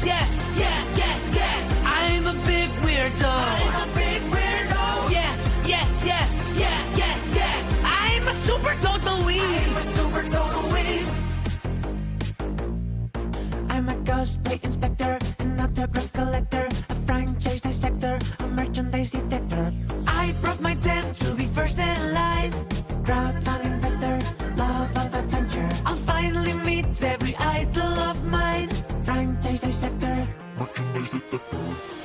yes, yes, yes, yes. I'm a big weirdo. I'm a big weirdo. Yes, yes, yes, yes, yes, yes. I'm a super total weeb. I'm a super total weeb. I'm a cosplay inspector, an autograph collector, a franchise dissector, a merchandise detector. I broke my tent to be first in line. Crowdfund investor, love of adventure. I'll finally meet every idol of mine. Franchise dissector, merchandise detector.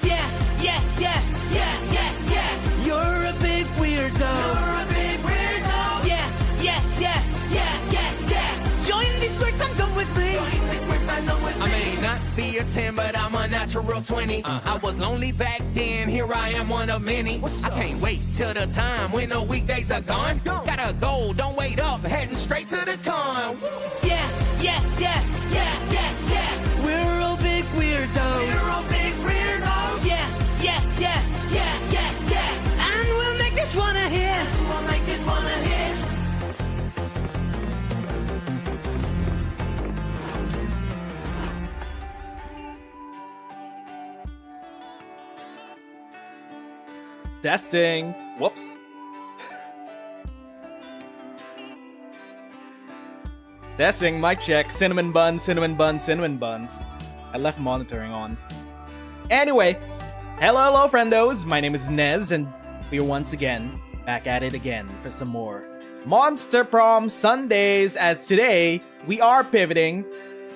Yes, yes, yes, yes, yes, yes. You're a big weirdo. You're a big weirdo. Yes, yes, yes, yes, yes, yes. Join this weird fandom with me. Join this weird fandom with me. I may not be a 10, but I'm a natural 20. I was lonely back then, here I am one of many. I can't wait till the time when the weekdays are gone. Gotta go, don't wait up, heading straight to the con. Yes, yes, yes, yes, yes, yes. We're all big weirdos. We're all big weirdos. Yes, yes, yes, yes, yes, yes. And we'll make this one a hit. We'll make this one a hit. Testing. Whoops. Testing, mic check. Cinnamon buns, cinnamon buns, cinnamon buns. I left monitoring on. Anyway, hello, friendos. My name is Nez, and we're once again back at it again for some more Monster Prom Sundays. As today, we are pivoting.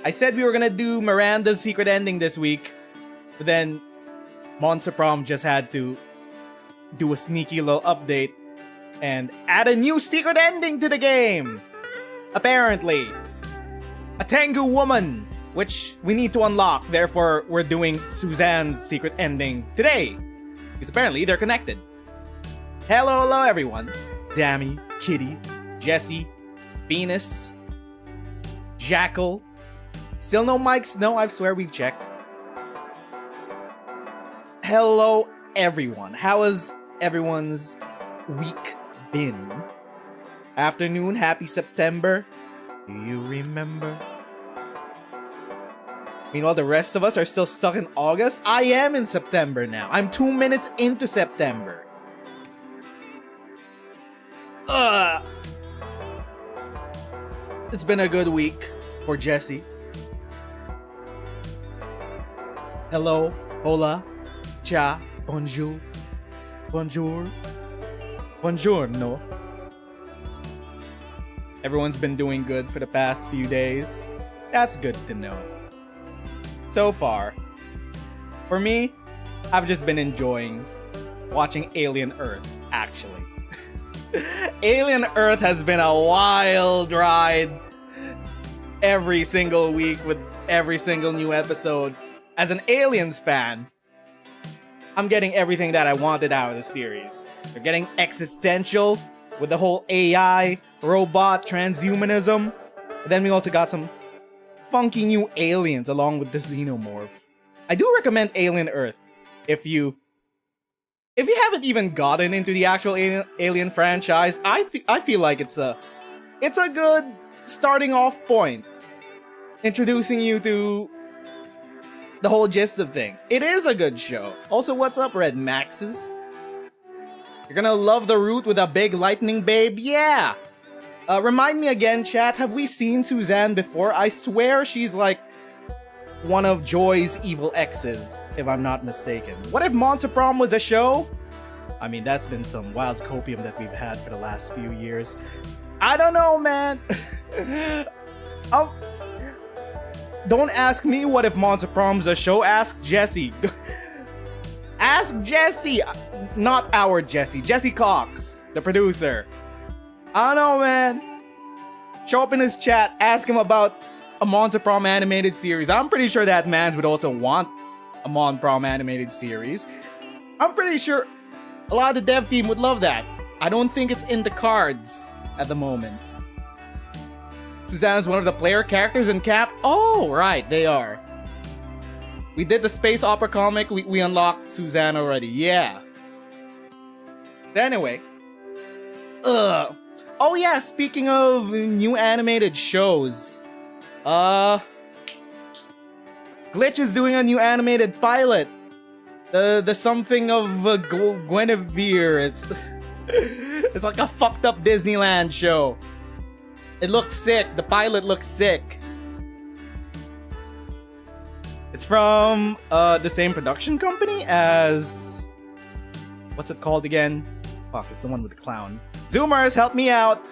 I said we were gonna do Miranda's secret ending this week, but then Monster Prom just had to do a sneaky little update and add a new secret ending to the game. Apparently, a Tengu woman, which we need to unlock. Therefore, we're doing Susanne's secret ending today, because apparently they're connected. Hello, everyone. Dammy, Kitty, Jessie, Venus, Jackal. Still no mics? No, I swear we've checked. Hello, everyone. How has everyone's week been? Afternoon, happy September. Do you remember? Meanwhile, the rest of us are still stuck in August. I am in September now. I'm 2 minutes into September. It's been a good week for Jessie. Hello, hola, cha, bonjour, bonjour, buongiorno. Everyone's been doing good for the past few days. That's good to know. So far, for me, I've just been enjoying watching Alien Earth, actually. Alien Earth has been a wild ride every single week with every single new episode. As an Aliens fan, I'm getting everything that I wanted out of the series. They're getting existential with the whole AI, robot, transhumanism. But then we also got some funky new aliens along with the xenomorph. I do recommend Alien Earth if you haven't even gotten into the actual Alien franchise. I feel like it's a good starting off point, introducing you to the whole gist of things. It is a good show. Also, what's up, Red Maxes? You're gonna love the route with a big lightning babe? Yeah! Remind me again, chat, have we seen Susanne before? I swear she's like one of Joy's evil exes, if I'm not mistaken. What if Monster Prom was a show? I mean, that's been some wild copium that we've had for the last few years. I don't know, man. Don't ask me what if Monster Prom's a show. Ask Jessie. Ask Jessie. Not our Jessie. Jessie Cox, the producer. I don't know, man. Show up in his chat. Ask him about a Monster Prom animated series. I'm pretty sure that man would also want a Mon Prom animated series. I'm pretty sure a lot of the dev team would love that. I don't think it's in the cards at the moment. Susanne's one of the player characters in Cap. Oh, right, they are. We did the space opera comic. We unlocked Susanne already. Yeah. Anyway. Oh yeah, speaking of new animated shows. Glitch is doing a new animated pilot. The something of Guinevere. It's like a fucked up Disneyland show. It looks sick. The pilot looks sick. It's from the same production company as... What's it called again? Fuck, it's the one with the clown. Zoomers, help me out.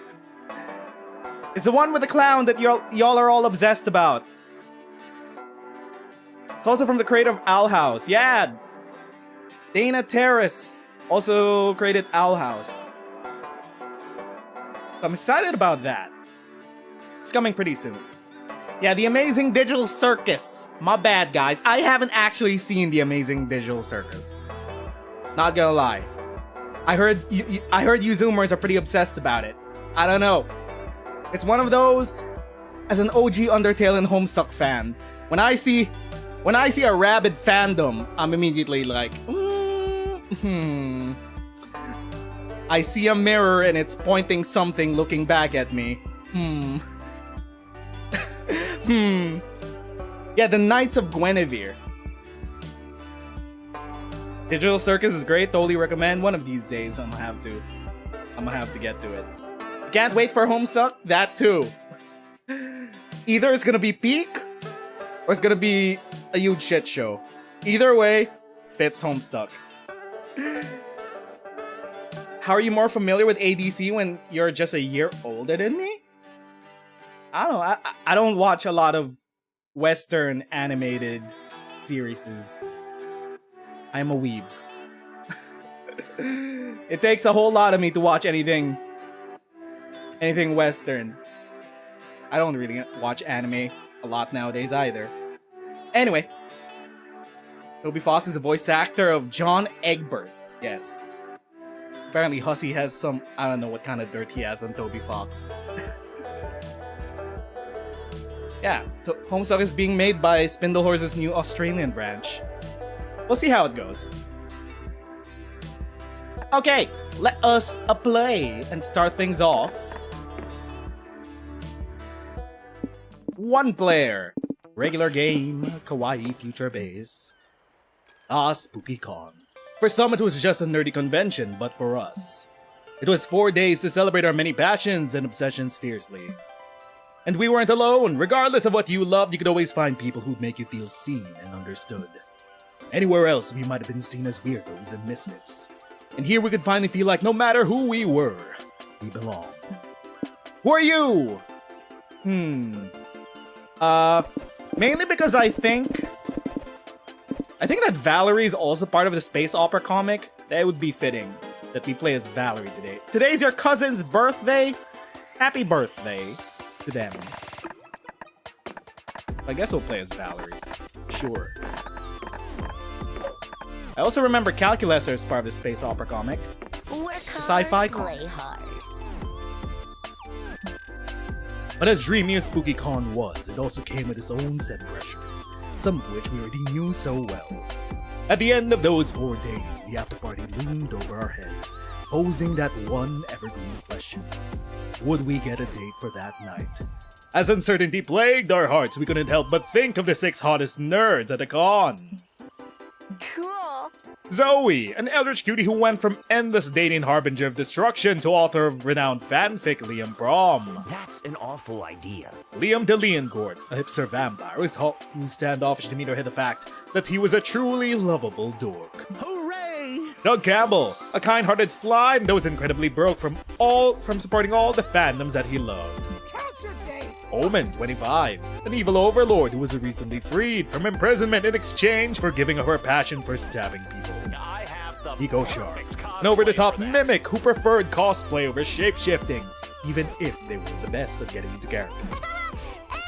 It's the one with the clown that y'all are all obsessed about. It's also from the creator of Owl House. Yeah! Dana Terrace also created Owl House. So I'm excited about that. It's coming pretty soon. Yeah, The Amazing Digital Circus. My bad, guys. I haven't actually seen The Amazing Digital Circus. Not gonna lie. I heard you Zoomers are pretty obsessed about it. I don't know. It's one of those, as an OG Undertale and Homestuck fan, when I see a rabid fandom, I'm immediately like, I see a mirror and it's pointing something looking back at me. Yeah, the Knights of Guinevere. Digital Circus is great, totally recommend. One of these days I'm gonna have to get to it. Can't wait for Homestuck, that too. Either it's gonna be peak, or it's gonna be a huge shit show. Either way, fits Homestuck. How are you more familiar with ADC when you're just a year older than me? I don't know. I don't watch a lot of Western animated series. I'm a weeb. It takes a whole lot of me to watch anything Western. I don't really watch anime a lot nowadays either. Anyway, Toby Fox is the voice actor of John Egbert. Yes. Apparently Hussey has some, I don't know what kind of dirt he has on Toby Fox. Yeah, Homestuck is being made by Spindlehorse's new Australian branch. We'll see how it goes. Okay, let us play and start things off. One player. Regular game, kawaii future base. SpookyCon. For some it was just a nerdy convention, but for us, it was 4 days to celebrate our many passions and obsessions fiercely. And we weren't alone. Regardless of what you loved, you could always find people who'd make you feel seen and understood. Anywhere else, we might have been seen as weirdos and misfits. And here we could finally feel like no matter who we were, we belonged. Who are you? Mainly because I think that Valerie is also part of the space opera comic. That would be fitting that we play as Valerie today. Today's your cousin's birthday. Happy birthday to them. I guess we'll play as Valerie. Sure. I also remember Calculus as part of the space opera comic. Sci-fi comic. Play hard. But as dreamy as SpookyCon was, it also came with its own set pressures, some of which we already knew so well. At the end of those 4 days, the AfterParty loomed over our heads, posing that one evergreen question. Would we get a date for that night? As uncertainty plagued our hearts, we couldn't help but think of the 6 hottest nerds at the con. Cool. Zoe, an eldritch cutie who went from endless dating harbinger of destruction to author of renowned fanfic Liam Prom. That's an awful idea. Liam de Leoncourt, a hipster vampire who standoffish to meet or hid the fact that he was a truly lovable dork. Hooray! Doug Campbell, a kind-hearted slime that was incredibly broke from supporting all the fandoms that he loved. Count your days. Omen, 25, an evil overlord who was recently freed from imprisonment in exchange for giving up her passion for stabbing people. I have the Nico Sharp, perfect cosplay an over-the-top for that. mimic who preferred cosplay over shape-shifting, even if they were the best at getting into character.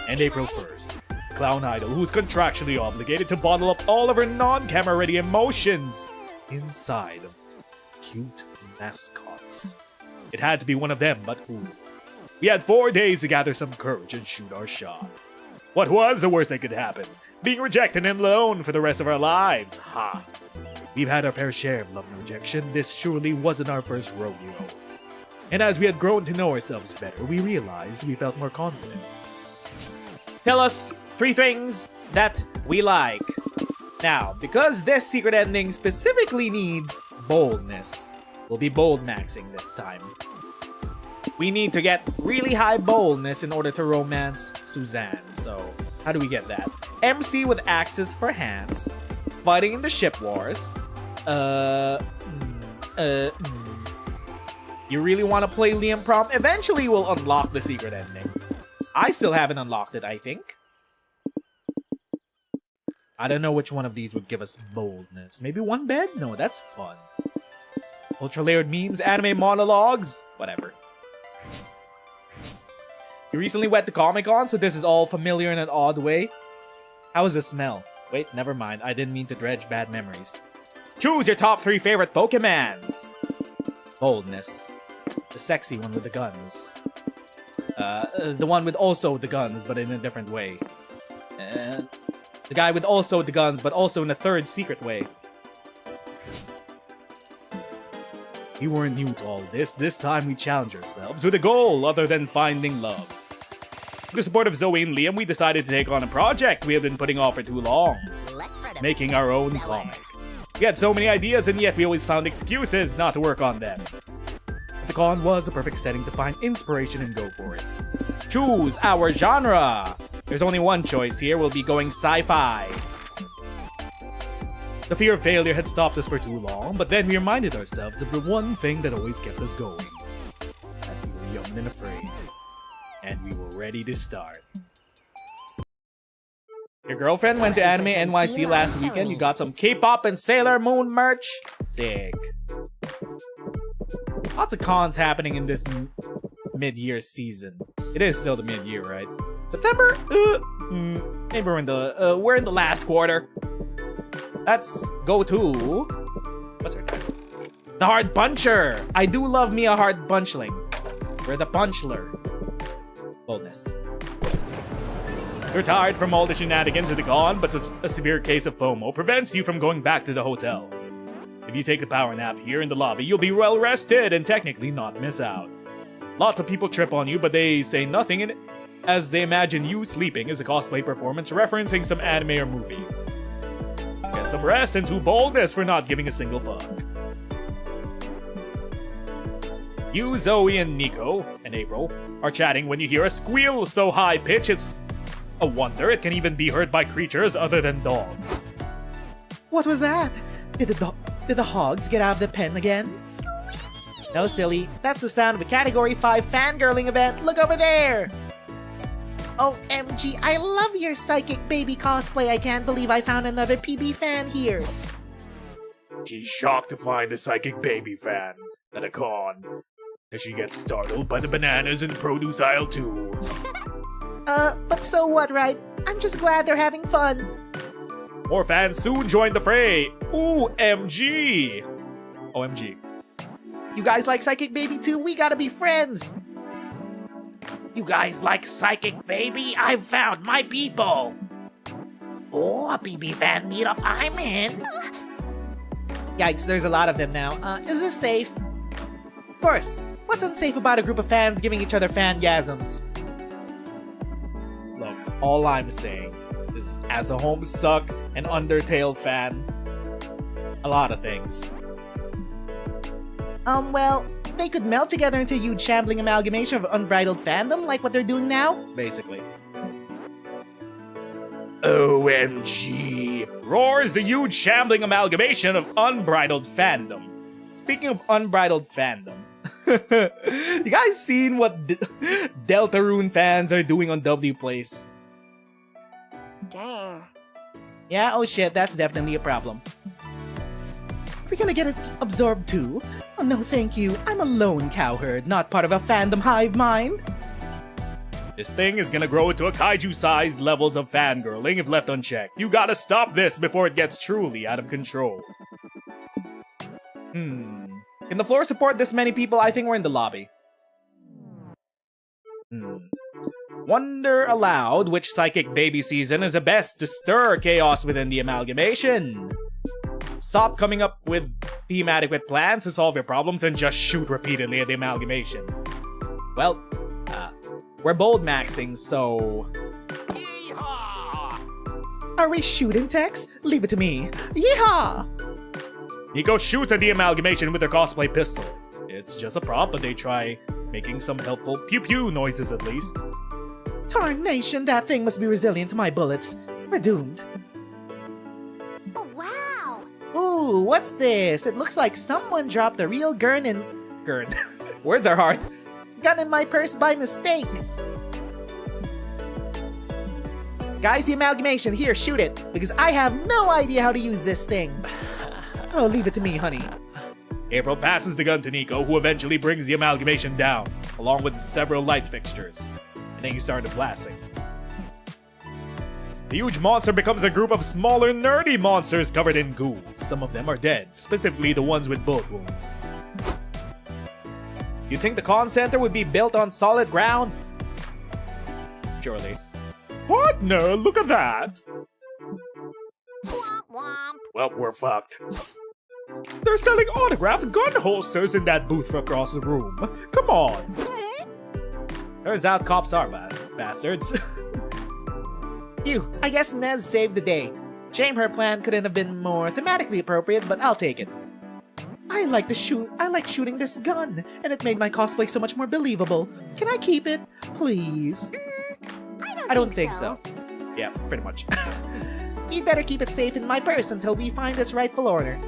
And April 1st, a clown idol who was contractually obligated to bottle up all of her non-camera-ready emotions inside of cute mascots. It had to be one of them, but who? We had 4 days to gather some courage and shoot our shot. What was the worst that could happen? Being rejected and alone for the rest of our lives. Ha! We've had our fair share of love and rejection. This surely wasn't our first rodeo. And as we had grown to know ourselves better, we realized we felt more confident. Tell us, 3 things that we like. Now, because this secret ending specifically needs boldness, we'll be bold maxing this time. We need to get really high boldness in order to romance Susanne. So, how do we get that? MC with axes for hands, fighting in the ship wars. You really want to play Liam Prom? Eventually we'll unlock the secret ending. I still haven't unlocked it, I think. I don't know which one of these would give us boldness. Maybe one bed? No, that's fun. Ultra-layered memes, anime monologues, whatever. You recently went to Comic-Con, so this is all familiar in an odd way. How is the smell? Wait, never mind. I didn't mean to dredge bad memories. Choose your top 3 favorite Pokemons. Boldness. The sexy one with the guns. The one with also the guns, but in a different way. The guy with also the guns, but also in a third secret way. We weren't new to all this. This time we challenge ourselves with a goal other than finding love. With the support of Zoe and Liam, we decided to take on a project we have been putting off for too long. Making our own comic. We had so many ideas and yet we always found excuses not to work on them. The con was a perfect setting to find inspiration and go for it. Choose our genre! There's only one choice here, we'll be going sci-fi. The fear of failure had stopped us for too long, but then we reminded ourselves of the one thing that always kept us going. That we were young and afraid. And we were ready to start. Your girlfriend went to Anime NYC last weekend. You got some K-pop and Sailor Moon merch? Sick. Lots of cons happening in this mid-year season. It is still the mid-year, right? September? Maybe we're in the last quarter. Let's go to... What's her name? The Hard Puncher! I do love me a Hard Punchling. We're the Punchler. Boldness. You're tired from all the shenanigans at the con, but a severe case of FOMO prevents you from going back to the hotel. If you take the power nap here in the lobby, you'll be well rested and technically not miss out. Lots of people trip on you, but they say nothing in it, as they imagine you sleeping as a cosplay performance referencing some anime or movie. Get some rest and to boldness for not giving a single fuck. You, Zoe, and Nico, and April, are chatting when you hear a squeal so high-pitched it's a wonder it can even be heard by creatures other than dogs. What was that? Did the hogs get out of the pen again? No, silly. That's the sound of a Category 5 fangirling event. Look over there! OMG, I love your psychic baby cosplay. I can't believe I found another PB fan here. She's shocked to find a psychic baby fan at a con. As she gets startled by the bananas in the produce aisle too. But so what, right? I'm just glad they're having fun. More fans soon join the fray. OMG! OMG. You guys like Psychic Baby too? We gotta be friends. You guys like Psychic Baby? I've found my people. Oh, a PB fan meetup, I'm in. Yikes, there's a lot of them now. Is this safe? Of course. What's unsafe about a group of fans giving each other fangasms? Look, all I'm saying is, as a Homestuck and Undertale fan, a lot of things. Well, they could meld together into a huge shambling amalgamation of unbridled fandom, like what they're doing now? Basically. OMG! Roars the huge shambling amalgamation of unbridled fandom. Speaking of unbridled fandom, you guys seen what Deltarune fans are doing on W Place? Dang. Yeah, oh shit, that's definitely a problem. We're gonna get absorbed too? Oh no, thank you. I'm a lone cowherd, not part of a fandom hive mind. This thing is gonna grow into a kaiju-sized levels of fangirling if left unchecked. You gotta stop this before it gets truly out of control. Can the floor support this many people? I think we're in the lobby. Wonder aloud which psychic baby season is the best to stir chaos within the amalgamation. Stop coming up with thematic plans to solve your problems and just shoot repeatedly at the amalgamation. Well, we're bold maxing, so... Yeehaw! Are we shooting Tex? Leave it to me. Yeehaw! Nico shoots at the amalgamation with their cosplay pistol. It's just a prop, but they try making some helpful pew-pew noises at least. Tarnation, that thing must be resilient to my bullets. We're doomed. Oh, wow. Ooh, what's this? It looks like someone dropped a real gun in... Gun. Words are hard. Gun in my purse by mistake. Guys, the amalgamation. Here, shoot it. Because I have no idea how to use this thing. Oh, leave it to me, honey. April passes the gun to Nico, who eventually brings the amalgamation down, along with several light fixtures. And then he started blasting. The huge monster becomes a group of smaller, nerdy monsters covered in goo. Some of them are dead, specifically the ones with bullet wounds. You think the con center would be built on solid ground? Surely. Partner, look at that! Womp womp. Well, we're fucked. They're selling autographed gun holsters in that booth across the room. Come on. Turns out cops are bastards. Phew, I guess Nez saved the day. Shame her plan couldn't have been more thematically appropriate, but I'll take it. I like shooting this gun, and it made my cosplay so much more believable. Can I keep it? Please? I don't think so. Yeah, pretty much. You'd better keep it safe in my purse until we find its rightful owner.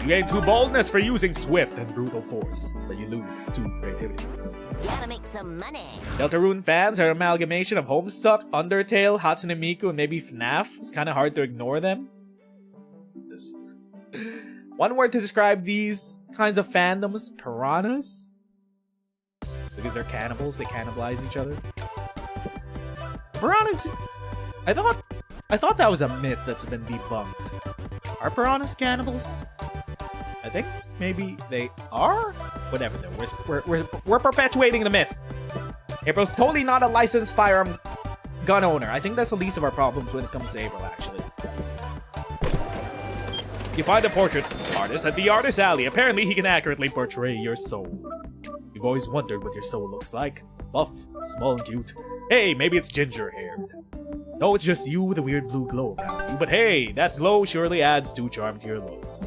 You gain 2 boldness for using swift and brutal force, but you lose 2 creativity. Gotta make some money. Deltarune fans are an amalgamation of Homestuck, Undertale, Hatsune Miku, and maybe FNAF. It's kind of hard to ignore them. One word to describe these kinds of fandoms: piranhas. Because they're cannibals, they cannibalize each other. Piranhas. I thought that was a myth that's been debunked. Are piranhas cannibals? I think maybe they are. Whatever though, we're perpetuating the myth. April's totally not a licensed firearm gun owner. I think that's the least of our problems when it comes to April, actually. You find a portrait artist at the Artist Alley. Apparently he can accurately portray your soul. You've always wondered what your soul looks like. Buff, small and cute. Hey, maybe it's ginger-haired. No, it's just you with a weird blue glow around you. But hey, that glow surely adds 2 charm to your looks.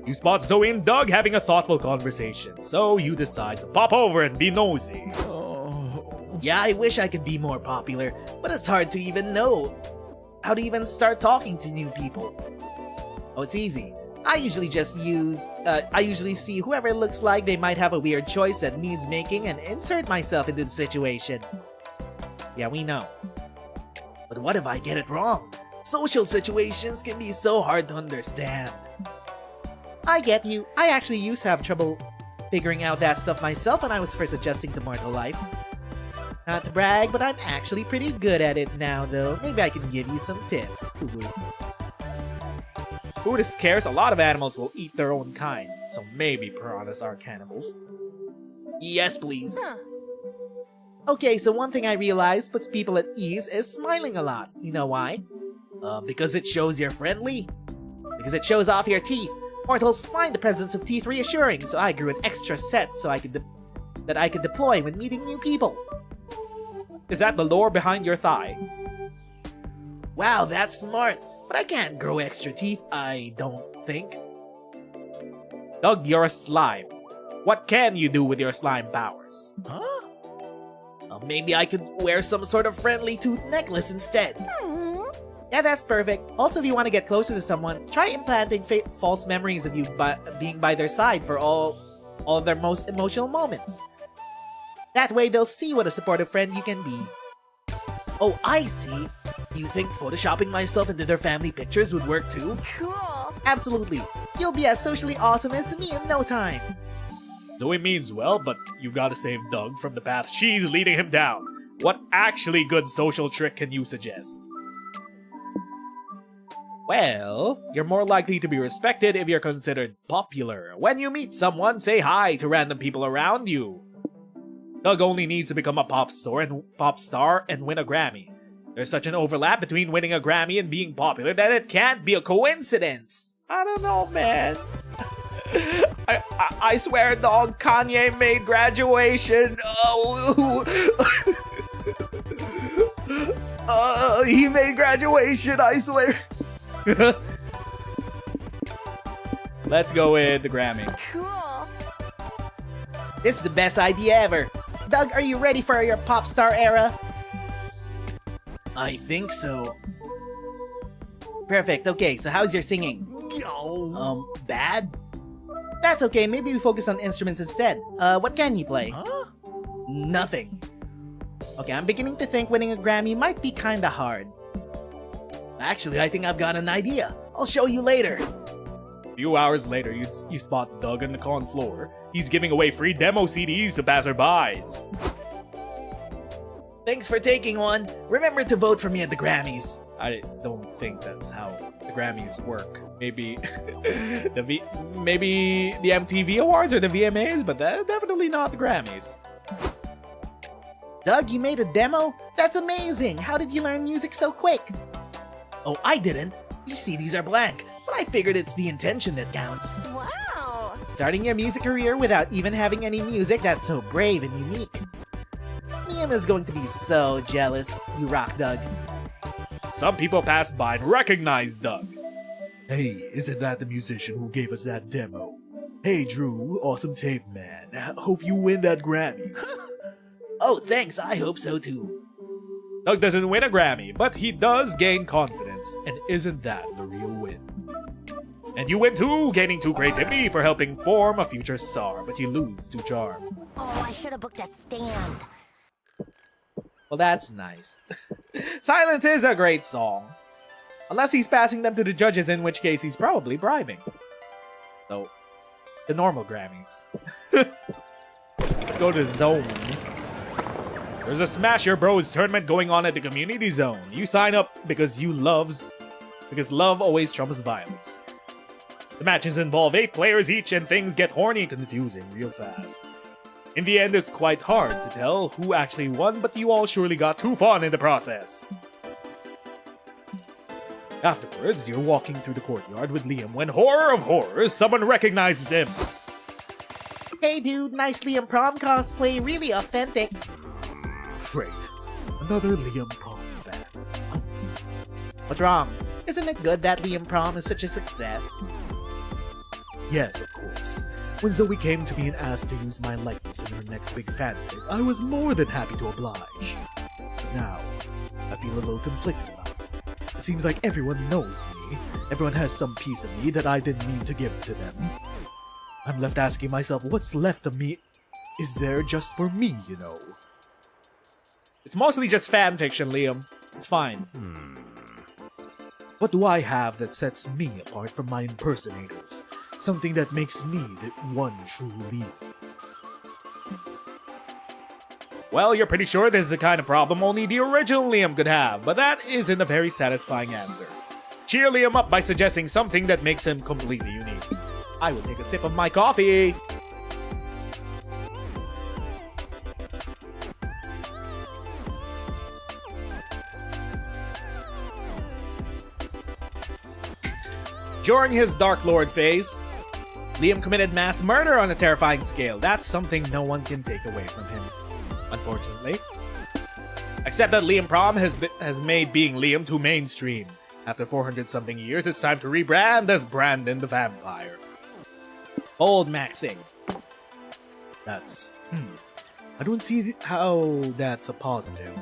You spot Zoe and Doug having a thoughtful conversation, so you decide to pop over and be nosy. Yeah, I wish I could be more popular, but it's hard to even know how to even start talking to new people. Oh, it's easy. I usually see whoever looks like they might have a weird choice that needs making and insert myself into the situation. Yeah, we know. But what if I get it wrong? Social situations can be so hard to understand. I get you. I actually used to have trouble figuring out that stuff myself when I was first adjusting to mortal life. Not to brag, but I'm actually pretty good at it now, though. Maybe I can give you some tips. Ooh. Food is scarce. A lot of animals will eat their own kind, so maybe piranhas are cannibals. Yes, please. Huh. Okay, so one thing I realized puts people at ease is smiling a lot. You know why? Because it shows you're friendly. Because it shows off your teeth. Mortals find the presence of teeth reassuring, so I grew an extra set so I could deploy when meeting new people. Is that the lore behind your thigh? Wow, that's smart. But I can't grow extra teeth, I don't think. Doug, you're a slime. What can you do with your slime powers? Huh? Maybe I could wear some sort of friendly tooth necklace instead. Yeah, that's perfect. Also, if you want to get closer to someone, try implanting false memories of you being by their side for all of their most emotional moments. That way, they'll see what a supportive friend you can be. Oh, I see. Do you think photoshopping myself into their family pictures would work too? Cool. Absolutely. You'll be as socially awesome as me in no time. Zoe means well, but you gotta save Doug from the path she's leading him down. What actually good social trick can you suggest? Well, you're more likely to be respected if you're considered popular. When you meet someone, say hi to random people around you. Doug only needs to become a pop star and win a Grammy. There's such an overlap between winning a Grammy and being popular that it can't be a coincidence. I don't know, man. I swear, dog, Kanye made graduation. Oh. He made graduation, I swear. Let's go with the Grammy. Cool. This is the best idea ever. Doug, are you ready for your pop star era? I think so. Perfect. Okay, so how's your singing? Bad? That's okay. Maybe we focus on instruments instead. What can you play? Nothing. Okay, I'm beginning to think winning a Grammy might be kinda hard. Actually, I think I've got an idea. I'll show you later. A few hours later, you spot Doug on the con floor. He's giving away free demo CDs to passerbys. Thanks for taking one. Remember to vote for me at the Grammys. I don't think that's how the Grammys work. Maybe maybe the MTV Awards or the VMAs, but definitely not the Grammys. Doug, you made a demo? That's amazing! How did you learn music so quick? Oh, I didn't. These CDs are blank, but I figured it's the intention that counts. Wow. Starting your music career without even having any music, that's so brave and unique. Liam is going to be so jealous. You rock, Doug. Some people pass by and recognize Doug. Hey, isn't that the musician who gave us that demo? Hey Drew, awesome tape man. Hope you win that Grammy. Oh, thanks. I hope so too. Doug doesn't win a Grammy, but he does gain confidence. And isn't that the real win? And you win too, gaining 2 creativity for helping form a future star, but you lose 2 charm. Oh, I should have booked a stand. Well, that's nice. Silence is a great song. Unless he's passing them to the judges, in which case he's probably bribing. So, the normal Grammys. Let's go to Zone. There's a Smash Your Bros tournament going on at the community zone. You sign up because love always trumps violence. The matches involve 8 players each and things get horny and confusing real fast. In the end, it's quite hard to tell who actually won, but you all surely got too fun in the process. Afterwards, you're walking through the courtyard with Liam when, horror of horrors, someone recognizes him. Hey dude, nice Liam Prom cosplay, really authentic. Great. Another Liam Prom fan. What's wrong? Isn't it good that Liam Prom is such a success? Yes, of course. When Zoe came to me and asked to use my likeness in her next big fanfic, I was more than happy to oblige. But now, I feel a little conflicted about it. It seems like everyone knows me. Everyone has some piece of me that I didn't mean to give to them. I'm left asking myself, what's left of me is there just for me, you know? It's mostly just fan fiction, Liam. It's fine. What do I have that sets me apart from my impersonators? Something that makes me the one true Liam. Well, you're pretty sure this is the kind of problem only the original Liam could have, but that isn't a very satisfying answer. Cheer Liam up by suggesting something that makes him completely unique. I will take a sip of my coffee. During his Dark Lord phase, Liam committed mass murder on a terrifying scale. That's something no one can take away from him, unfortunately. Except that Liam Prom has made being Liam too mainstream. After 400-something years, it's time to rebrand as Brandon the Vampire. Bold maxing. That's... I don't see how that's a positive.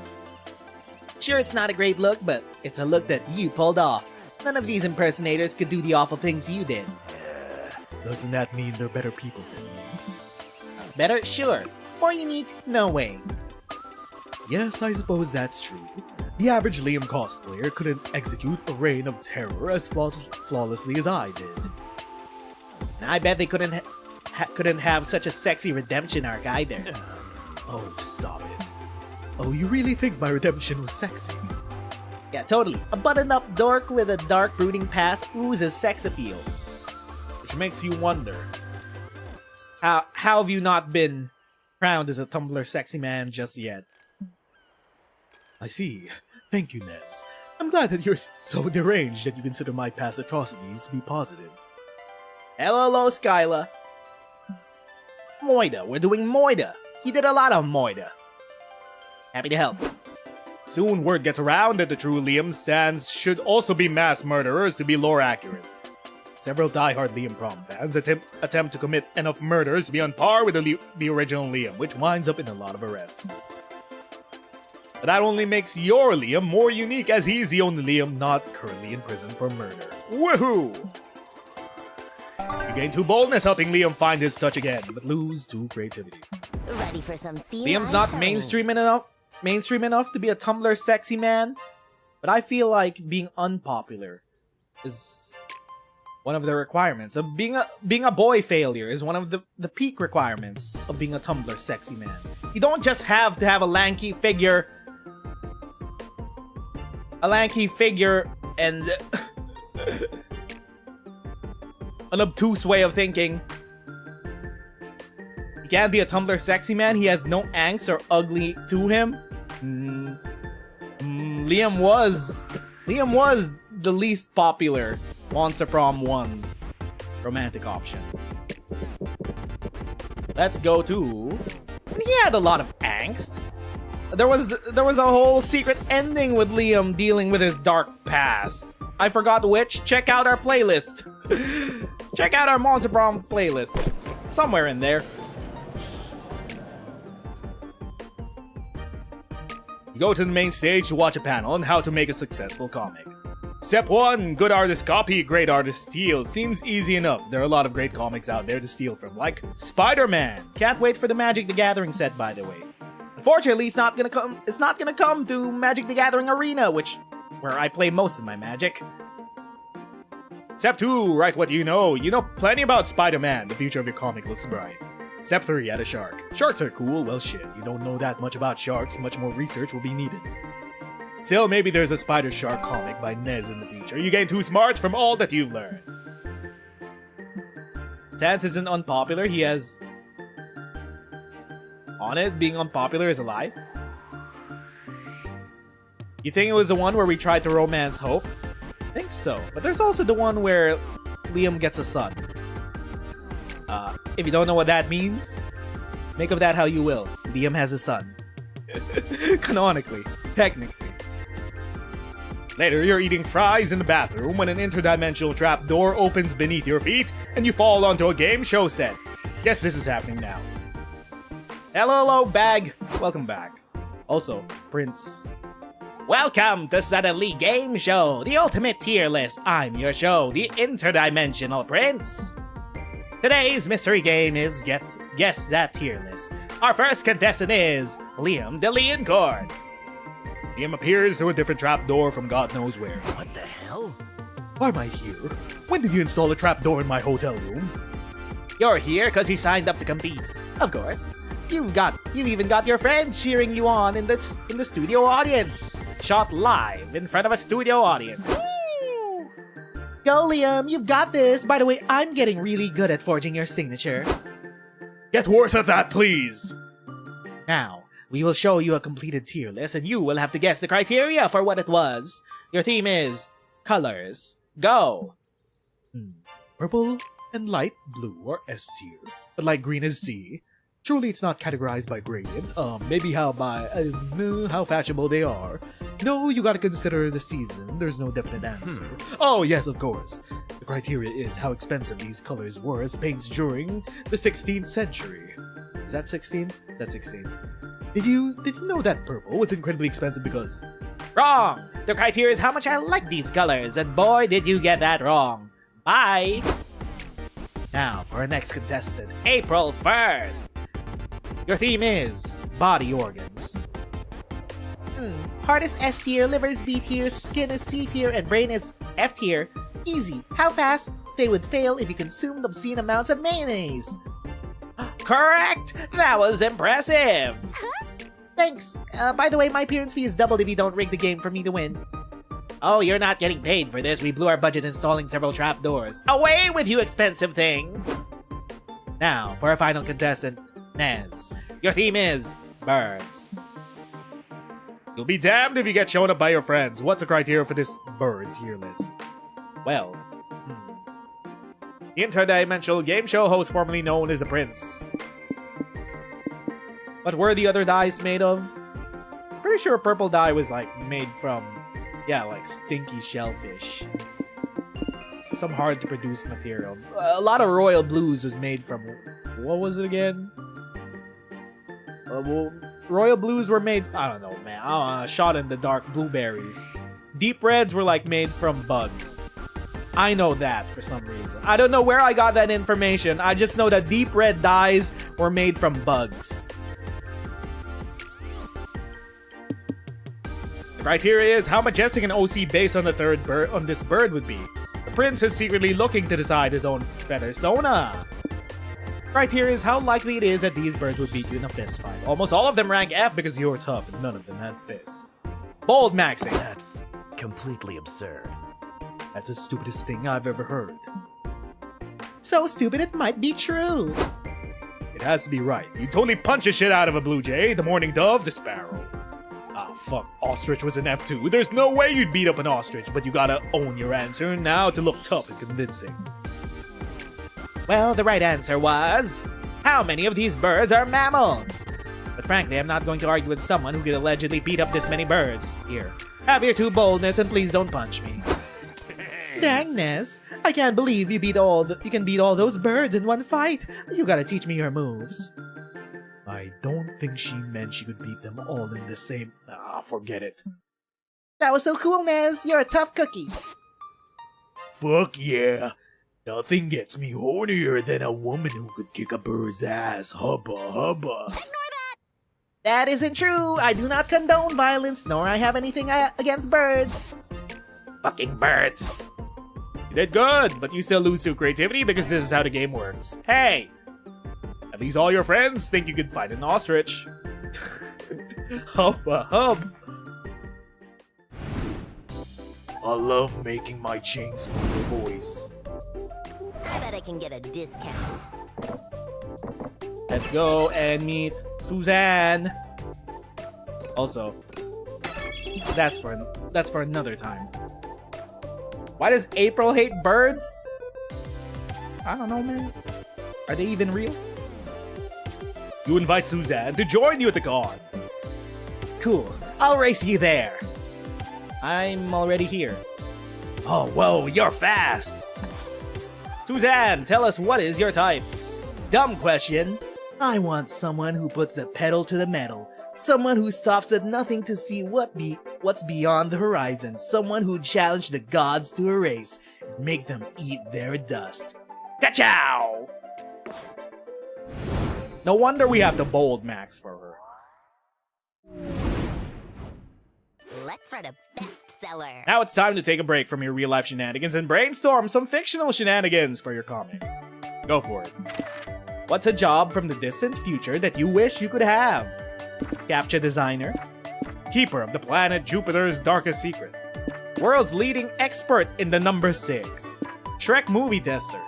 Sure, it's not a great look, but it's a look that you pulled off. None of these impersonators could do the awful things you did. Doesn't that mean they're better people than me? Better? Sure. More unique? No way. Yes, I suppose that's true. The average Liam cosplayer couldn't execute a reign of terror as flawlessly as I did. I bet they couldn't have such a sexy redemption arc either. Oh, stop it. Oh, you really think my redemption was sexy? Yeah, totally. A buttoned-up dork with a dark brooding past oozes sex appeal. Which makes you wonder, how have you not been crowned as a Tumblr sexy man just yet? I see. Thank you, Nez. I'm glad that you're so deranged that you consider my past atrocities to be positive. Hello, Skyla. Moida. We're doing Moida. He did a lot of Moida. Happy to help. Soon word gets around that the true Liam stands should also be mass murderers to be lore accurate. Several die-hard Liam Prom fans attempt to commit enough murders to be on par with the original Liam, which winds up in a lot of arrests. But that only makes your Liam more unique, as he's the only Liam not currently in prison for murder. Woohoo! You gain 2 boldness, helping Liam find his touch again, but lose 2 creativity. Ready for some Liam's not mainstream enough to be a Tumblr sexy man, but I feel like being unpopular is one of the requirements of being a boy failure is one of the peak requirements of being a Tumblr sexy man. You don't just have to have a lanky figure and an obtuse way of thinking. He can't be a Tumblr sexy man. He has no angst or ugly to him. Liam was the least popular Monster Prom 1 romantic option. Let's go to... He had a lot of angst. There was a whole secret ending with Liam dealing with his dark past. I forgot which. Check out our playlist. Check out our Monster Prom playlist. Somewhere in there. You go to the main stage to watch a panel on how to make a successful comic. Step 1, good artist copy, great artist steal. Seems easy enough. There are a lot of great comics out there to steal from, like Spider-Man. Can't wait for the Magic the Gathering set, by the way. Unfortunately, it's not gonna come to Magic the Gathering Arena, where I play most of my Magic. Step 2, write what you know. You know plenty about Spider-Man. The future of your comic looks bright. Step 3, add a shark. Sharks are cool. Well, shit, you don't know that much about sharks. Much more research will be needed. Still, maybe there's a Spider Shark comic by Nez in the future. You gain 2 smarts from all that you've learned. Sans isn't unpopular. He has... On it, being unpopular is a lie. You think it was the one where we tried to romance Hope? I think so. But there's also the one where Liam gets a son. If you don't know what that means, make of that how you will. Liam has a son. Canonically. Technically. Later, you're eating fries in the bathroom when an interdimensional trapdoor opens beneath your feet and you fall onto a game show set. Guess this is happening now. Hello, bag. Welcome back. Also, Prince. Welcome to Suddenly Game Show, the ultimate tier list. I'm your show, the Interdimensional Prince. Today's mystery game is Guess That Tier List. Our first contestant is Liam de Leoncourt. Liam appears through a different trapdoor from God knows where. What the hell? Why am I here? When did you install a trapdoor in my hotel room? You're here because you signed up to compete. Of course. You've even got your friends cheering you on in the studio audience. Shot live in front of a studio audience. Go, Liam, you've got this. By the way, I'm getting really good at forging your signature. Get worse at that, please. Now, we will show you a completed tier list, and you will have to guess the criteria for what it was. Your theme is colors. Go! Purple and light blue are S tier, but light green is C. Truly, it's not categorized by gradient. Maybe how fashionable they are. No, you gotta consider the season. There's no definite answer. Oh, yes, of course. The criteria is how expensive these colors were as paints during the 16th century. Is that 16th? That's 16th. Did you know that purple was incredibly expensive because... Wrong! The criteria is how much I like these colors, and boy, did you get that wrong. Bye! Now, for our next contestant, April 1st. Your theme is body organs. Heart is S tier, liver is B tier, skin is C tier, and brain is F tier. Easy. How fast they would fail if you consumed obscene amounts of mayonnaise. Correct! That was impressive! Thanks. By the way, my appearance fee is doubled if you don't rig the game for me to win. Oh, you're not getting paid for this. We blew our budget installing several trapdoors. Away with you, expensive thing! Now, for our final contestant, Nez. Your theme is birds. You'll be damned if you get shown up by your friends. What's the criteria for this bird tier list? Well, the interdimensional game show host formerly known as the Prince. What were the other dice made of? pretty sure purple dye was like made from, yeah, like stinky shellfish. Some hard to produce material. A lot of royal blues was made from, what was it again? Well, royal blues were made, I don't know, man. Shot in the dark blueberries. Deep reds were like made from bugs. I know that for some reason. I don't know where I got that information. I just know that deep red dyes were made from bugs. The criteria is how majestic an OC based on the third bird on this bird would be. The prince is secretly looking to decide his own feathersona. Criteria is how likely it is that these birds would beat you in a fist fight. Almost all of them rank F because you're tough and none of them had fists. Bold maxing. That's completely absurd. That's the stupidest thing I've ever heard. So stupid it might be true. It has to be right. You totally punch the shit out of a blue jay, the mourning dove, the sparrow. Ah, fuck. Ostrich was an F2. There's no way you'd beat up an ostrich, but you gotta own your answer now to look tough and convincing. Well, the right answer was, how many of these birds are mammals? But frankly, I'm not going to argue with someone who could allegedly beat up this many birds. Here, have your two boldness and please don't punch me. Dang, Nez, I can't believe you can beat all those birds in one fight. You gotta teach me your moves. I don't think she meant she could beat them all in the same... forget it. That was so cool, Nez. You're a tough cookie. Fuck yeah. Nothing gets me hornier than a woman who could kick a bird's ass. Hubba, hubba. That isn't true. I do not condone violence, nor I have anything against birds. Fucking birds. You did good, but you still lose to creativity because this is how the game works. Hey! At least all your friends think you could fight an ostrich. Hubba hub. I love making my chain smoker voice. I bet I can get a discount. Let's go and meet Susanne. Also, that's for another time. Why does April hate birds? I don't know, man. Are they even real? You invite Susanne to join you at the con. Cool. I'll race you there. I'm already here. Oh, whoa, you're fast. Susanne, tell us what is your type? Dumb question. I want someone who puts the pedal to the metal. Someone who stops at nothing to see what's beyond the horizon. Someone who challenged the gods to a race and make them eat their dust. Kachow! No wonder we have the bold max for her. Let's write a bestseller. Now it's time to take a break from your real-life shenanigans and brainstorm some fictional shenanigans for your comic. Go for it. What's a job from the distant future that you wish you could have? Captcha designer, Keeper of the planet Jupiter's darkest secret. world's leading expert in the number 6, Shrek movie tester.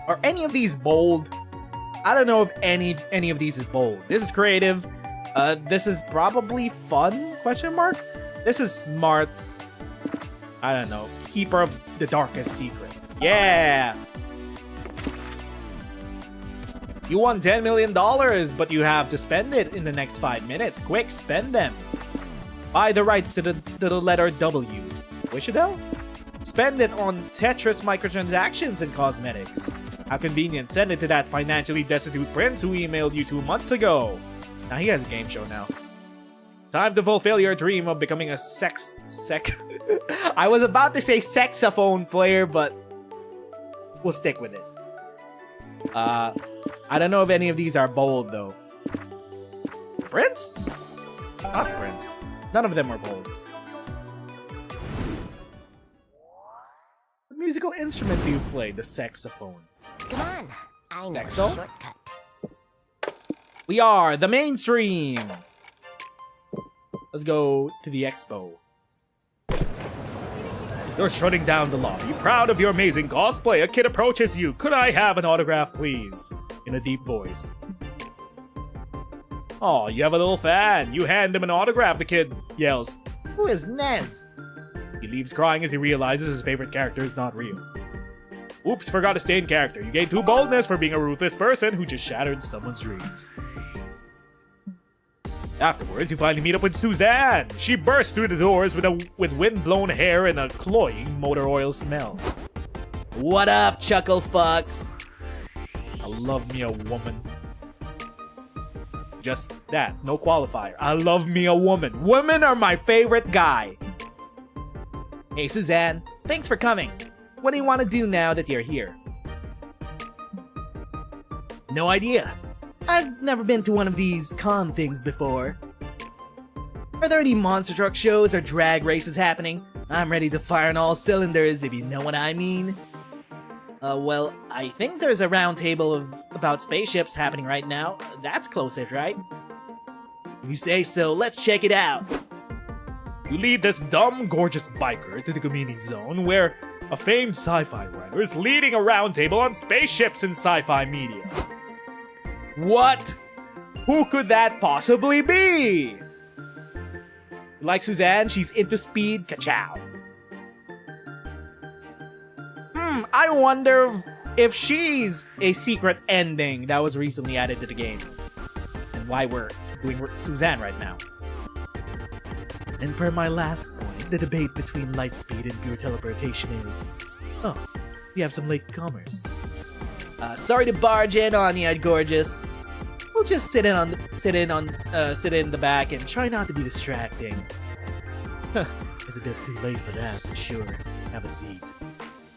Are any of these bold? I don't know if any of these is bold. This is creative. This is probably fun? Question mark. This is smarts. I don't know. Keeper of the darkest secret. Yeah. You won $10 million, but you have to spend it in the next 5 minutes. Quick, spend them. Buy the rights to the letter W. Wishadell? Spend it on Tetris microtransactions and cosmetics. How convenient. Send it to that financially destitute prince who emailed you 2 months ago. Now he has a game show now. Time to fulfill your dream of becoming a I was about to say saxophone player, but we'll stick with it. I don't know if any of these are bold, though. Prince? Not Prince. None of them are bold. What musical instrument do you play? The saxophone. Come on, I know Saxo? a shortcut. We are the mainstream. Let's go to the expo. You're strutting down the lobby, proud of your amazing cosplay. A kid approaches you. Could I have an autograph, please? In a deep voice. Oh, you have a little fan. You hand him an autograph, the kid yells. Who is Nez? He leaves crying as he realizes his favorite character is not real. Oops, forgot to stay in character. You gained 2 boldness for being a ruthless person who just shattered someone's dreams. Afterwards, you finally meet up with Susanne. She bursts through the doors with wind-blown hair and a cloying motor oil smell. What up, chuckle fucks? I love me a woman. Just that, no qualifier. I love me a woman. Women are my favorite guy. Hey, Susanne. Thanks for coming. What do you want to do now that you're here? No idea. I've never been to one of these con things before. Are there any monster truck shows or drag races happening? I'm ready to fire on all cylinders, if you know what I mean. Well, I think there's a round table about spaceships happening right now. That's close-ish, right? If you say so, let's check it out. You lead this dumb, gorgeous biker to the community zone where a famed sci-fi writer is leading a round table on spaceships in sci-fi media. What? Who could that possibly be? Like Susanne, she's into speed. Kachow. I wonder if she's a secret ending that was recently added to the game. And why we're doing Susanne right now. And per my last point, the debate between light speed and pure teleportation is... Oh, we have some latecomers. Sorry to barge in on you, gorgeous. We'll just sit in the back and try not to be distracting. It's a bit too late for that, but sure. Have a seat.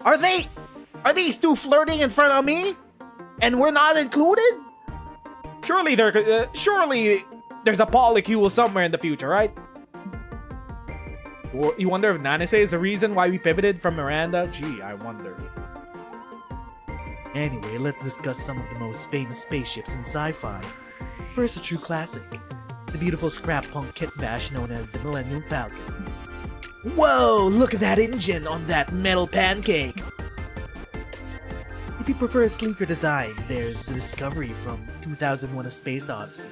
Are these two flirting in front of me? And we're not included? Surely there's a polycule somewhere in the future, right? You wonder if Nanase is the reason why we pivoted from Miranda? Gee, I wonder. Anyway, let's discuss some of the most famous spaceships in sci-fi. First, a true classic. The beautiful scrap punk kit bash known as the Millennium Falcon. Whoa, look at that engine on that metal pancake! If you prefer a sleeker design, there's the Discovery from 2001: A Space Odyssey,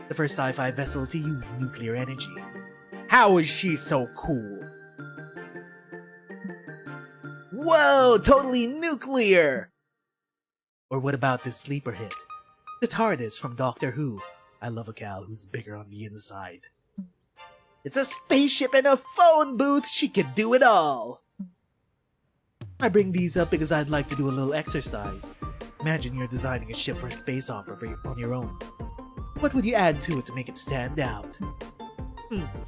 the first sci-fi vessel to use nuclear energy. How is she so cool? Whoa, totally nuclear! Or what about this sleeper hit? The TARDIS from Doctor Who. I love a gal who's bigger on the inside. It's a spaceship and a phone booth. She could do it all. I bring these up because I'd like to do a little exercise. Imagine you're designing a ship for a space opera on your own. What would you add to it to make it stand out?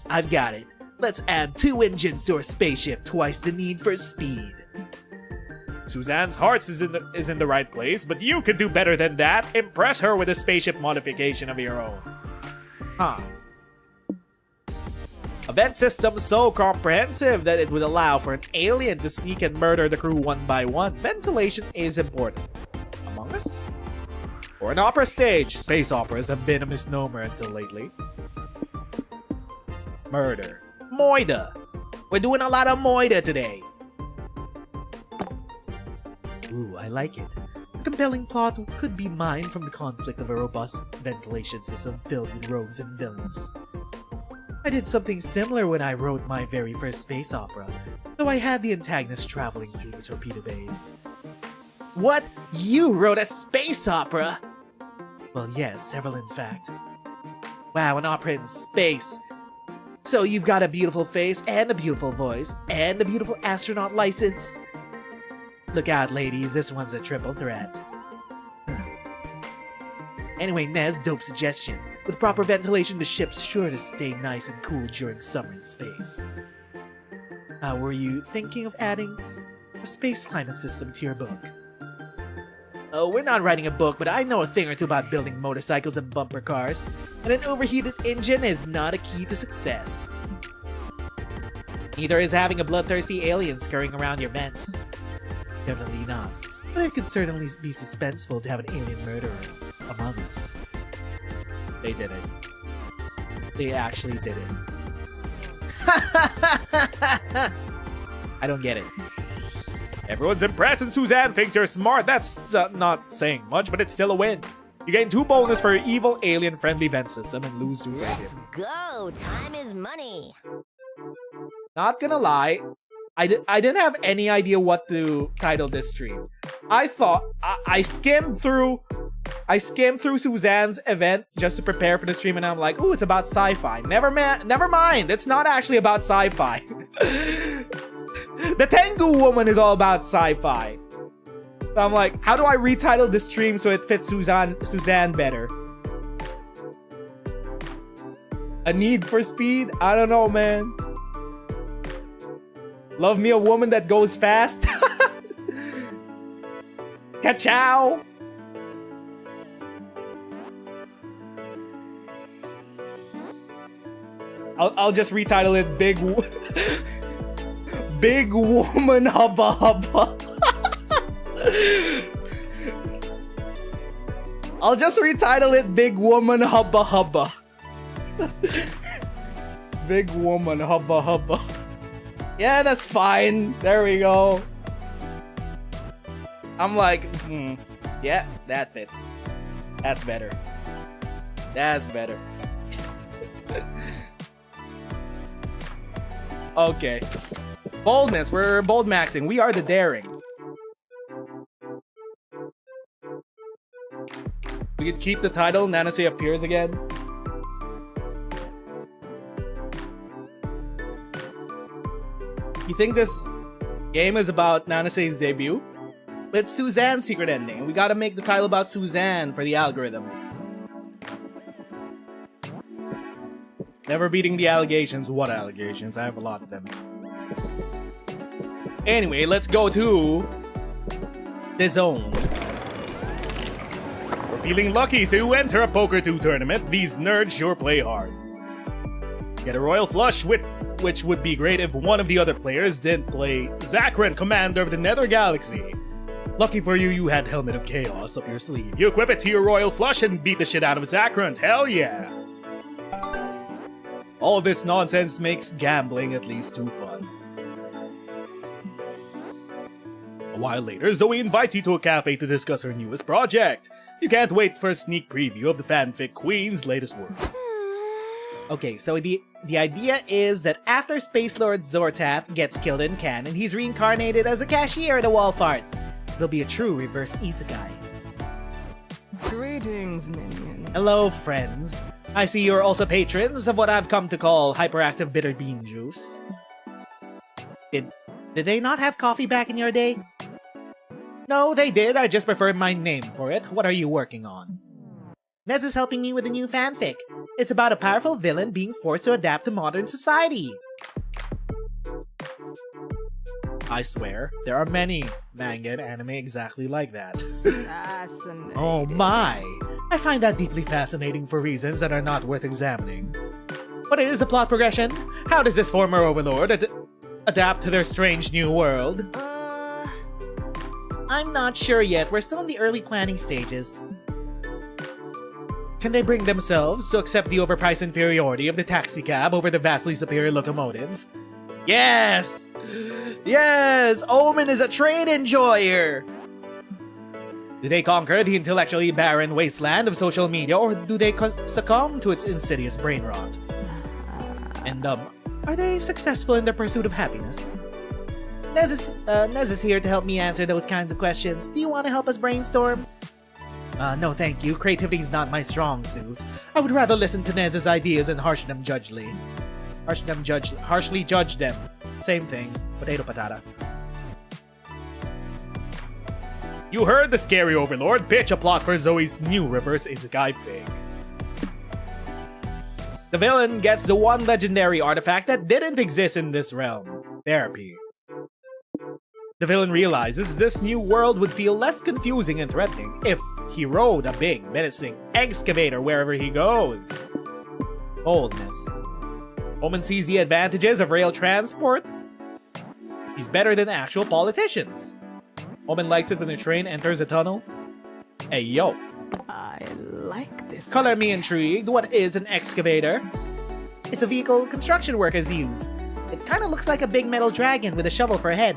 I've got it. Let's add 2 engines to our spaceship, twice the need for speed. Suzanne's heart is in the right place, but you could do better than that. Impress her with a spaceship modification of your own. Huh. A vent system so comprehensive that it would allow for an alien to sneak and murder the crew one by one. Ventilation is important. Among Us? Or an opera stage. Space operas have been a misnomer until lately. Murder. Moida. We're doing a lot of Moida today. Ooh, I like it. A compelling plot could be mined from the conflict of a robust ventilation system filled with rogues and villains. I did something similar when I wrote my very first space opera, though I had the antagonist traveling through the torpedo bays. What? You wrote a space opera? Well, yes, several in fact. Wow, an opera in space. So you've got a beautiful face, and a beautiful voice, and a beautiful astronaut license. Look out, ladies, this one's a triple threat. Anyway, Nez, dope suggestion. With proper ventilation, the ship's sure to stay nice and cool during summer in space. Were you thinking of adding a space climate system to your book? Oh, we're not writing a book, but I know a thing or two about building motorcycles and bumper cars, and an overheated engine is not a key to success. Neither is having a bloodthirsty alien scurrying around your vents. Definitely not, but it could certainly be suspenseful to have an alien murderer among us. They did it. They actually did it. I don't get it. Everyone's impressed and Suzanne thinks you're smart. That's not saying much, but it's still a win. You gain 2 bonus for your evil alien-friendly vent system and lose 2 Let's rating. go. Time is money. Not gonna lie, I didn't have any idea what to title this stream. I thought I skimmed through I skimmed through Suzanne's event just to prepare for the stream, and I'm like, ooh, it's about sci-fi. Never mind. It's not actually about sci-fi. The Tengu woman is all about sci-fi. So I'm like, how do I retitle this stream so it fits Susanne better? A Need for Speed? I don't know, man. Love me a woman that goes fast. Kachow. I'll just retitle it Big Woman Hubba Hubba. I'll just retitle it Big Woman Hubba Hubba. Big Woman Hubba Hubba. Yeah, that's fine. There we go. I'm like, yeah, that fits. That's better. That's better. Okay. Boldness. We're bold maxing. We are the daring. We could keep the title. Nanase appears again. You think this game is about Nanase's debut? It's Suzanne's secret ending. We gotta make the title about Susanne for the algorithm. Never beating the allegations. What allegations? I have a lot of them. Anyway, let's go to the zone. For feeling lucky to enter a Poker 2 tournament, these nerds sure play hard. Get a royal flush, which would be great if one of the other players didn't play Zakran, commander of the Nether Galaxy. Lucky for you, you had Helmet of Chaos up your sleeve. You equip it to your royal flush and beat the shit out of Zakran. Hell yeah! All this nonsense makes gambling at least too fun. A while later, Zoe invites you to a cafe to discuss her newest project. You can't wait for a sneak preview of the fanfic queen's latest work. Okay, so the idea is that after Space Lord Zortath gets killed in canon, he's reincarnated as a cashier at a Walfart. There'll be a true reverse isekai. Greetings, minion. Hello, friends. I see you're also patrons of what I've come to call hyperactive bitter bean juice. Did they not have coffee back in your day? No, they did. I just preferred my name for it. What are you working on? Nez is helping me with a new fanfic. It's about a powerful villain being forced to adapt to modern society. I swear, there are many manga and anime exactly like that. Fascinating. Oh my! I find that deeply fascinating for reasons that are not worth examining. What is the plot progression? How does this former overlord adapt to their strange new world? I'm not sure yet. We're still in the early planning stages. Can they bring themselves to accept the overpriced inferiority of the taxicab over the vastly superior locomotive? Yes! Yes! Omen is a train enjoyer! Do they conquer the intellectually barren wasteland of social media, or do they succumb to its insidious brain rot? And, are they successful in their pursuit of happiness? Nez is here to help me answer those kinds of questions. Do you want to help us brainstorm? No thank you. Creativity is not my strong suit. I would rather listen to Nez's ideas and harshly judge them. Same thing. Potato patata. You heard the scary overlord pitch a plot for Zoe's new reverse isekai fake. The villain gets the one legendary artifact that didn't exist in this realm. Therapy. The villain realizes this new world would feel less confusing and threatening if he rode a big, menacing excavator wherever he goes. Boldness. Omen sees the advantages of rail transport. He's better than actual politicians. Omen likes it when the train enters a tunnel. Hey, yo. I like this. Color me intrigued. What is an excavator? It's a vehicle construction workers use. It kind of looks like a big metal dragon with a shovel for a head.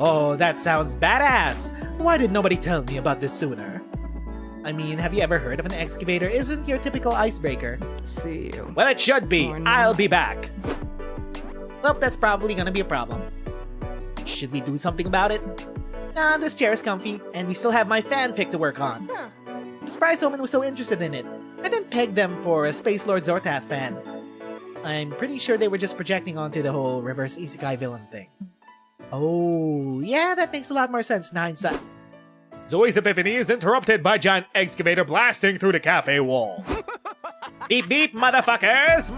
Oh, that sounds badass! Why did nobody tell me about this sooner? I mean, have you ever heard of an excavator? Isn't your typical icebreaker. See you. Well, it should be. Or I'll not. be back. Well, that's probably gonna be a problem. Should we do something about it? Nah, this chair is comfy, and we still have my fanfic to work on. surprised Omen was so interested in it. I didn't peg them for a Space Lord Zortath fan. I'm pretty sure they were just projecting onto the whole reverse isekai villain thing. Oh, yeah, that makes a lot more sense in hindsight. Zoe's epiphany is interrupted by a giant excavator blasting through the cafe wall. Beep beep, motherfuckers!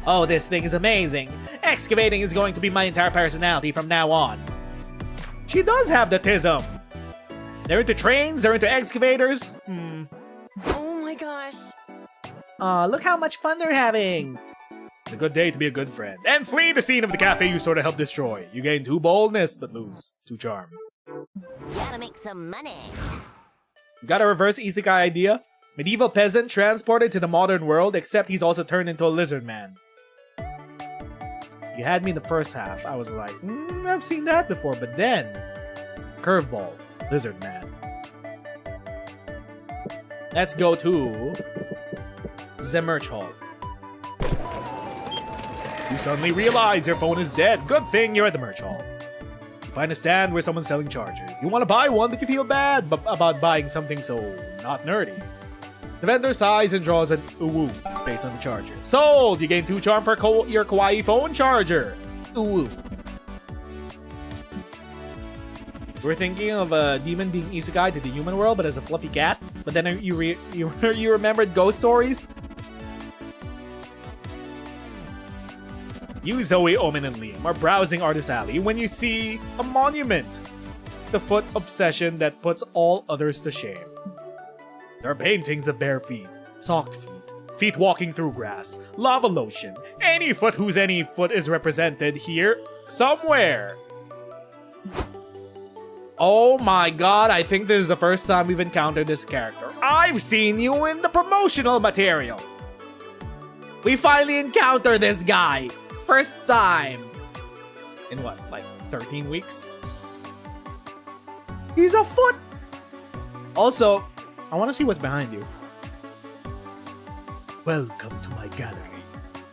Oh, this thing is amazing. Excavating is going to be my entire personality from now on. She does have the tism. They're into trains, they're into excavators. Oh my gosh. Aw, look how much fun they're having. It's a good day to be a good friend. And flee the scene of the cafe you sort of helped destroy. You gain 2 boldness, but lose 2 charm. Gotta make some money. Got a reverse isekai idea? Medieval peasant transported to the modern world, except he's also turned into a lizard man. You had me in the first half. I was like, I've seen that before, but then curveball, lizard man. Let's go to the merch hall. You suddenly realize your phone is dead. Good thing you're at the merch hall. You find a stand where someone's selling chargers. You want to buy one, but you feel bad about buying something so not nerdy. The vendor sighs and draws an uwu based on the charger. Sold! You gain 2 charm for your kawaii phone charger. Ooh. We're thinking of a demon being isekai to the human world, but as a fluffy cat. But then you remembered ghost stories? You, Zoe, Omen, and Liam are browsing Artist Alley when you see a monument. The foot obsession that puts all others to shame. There are paintings of bare feet, socked feet, feet walking through grass, lava lotion, any foot whose any foot is represented here somewhere. Oh my god, I think this is the first time we've encountered this character. I've seen you in the promotional material. We finally encounter this guy. First time. In what, like 13 weeks? He's a foot! Also, I want to see what's behind you. Welcome to my gallery.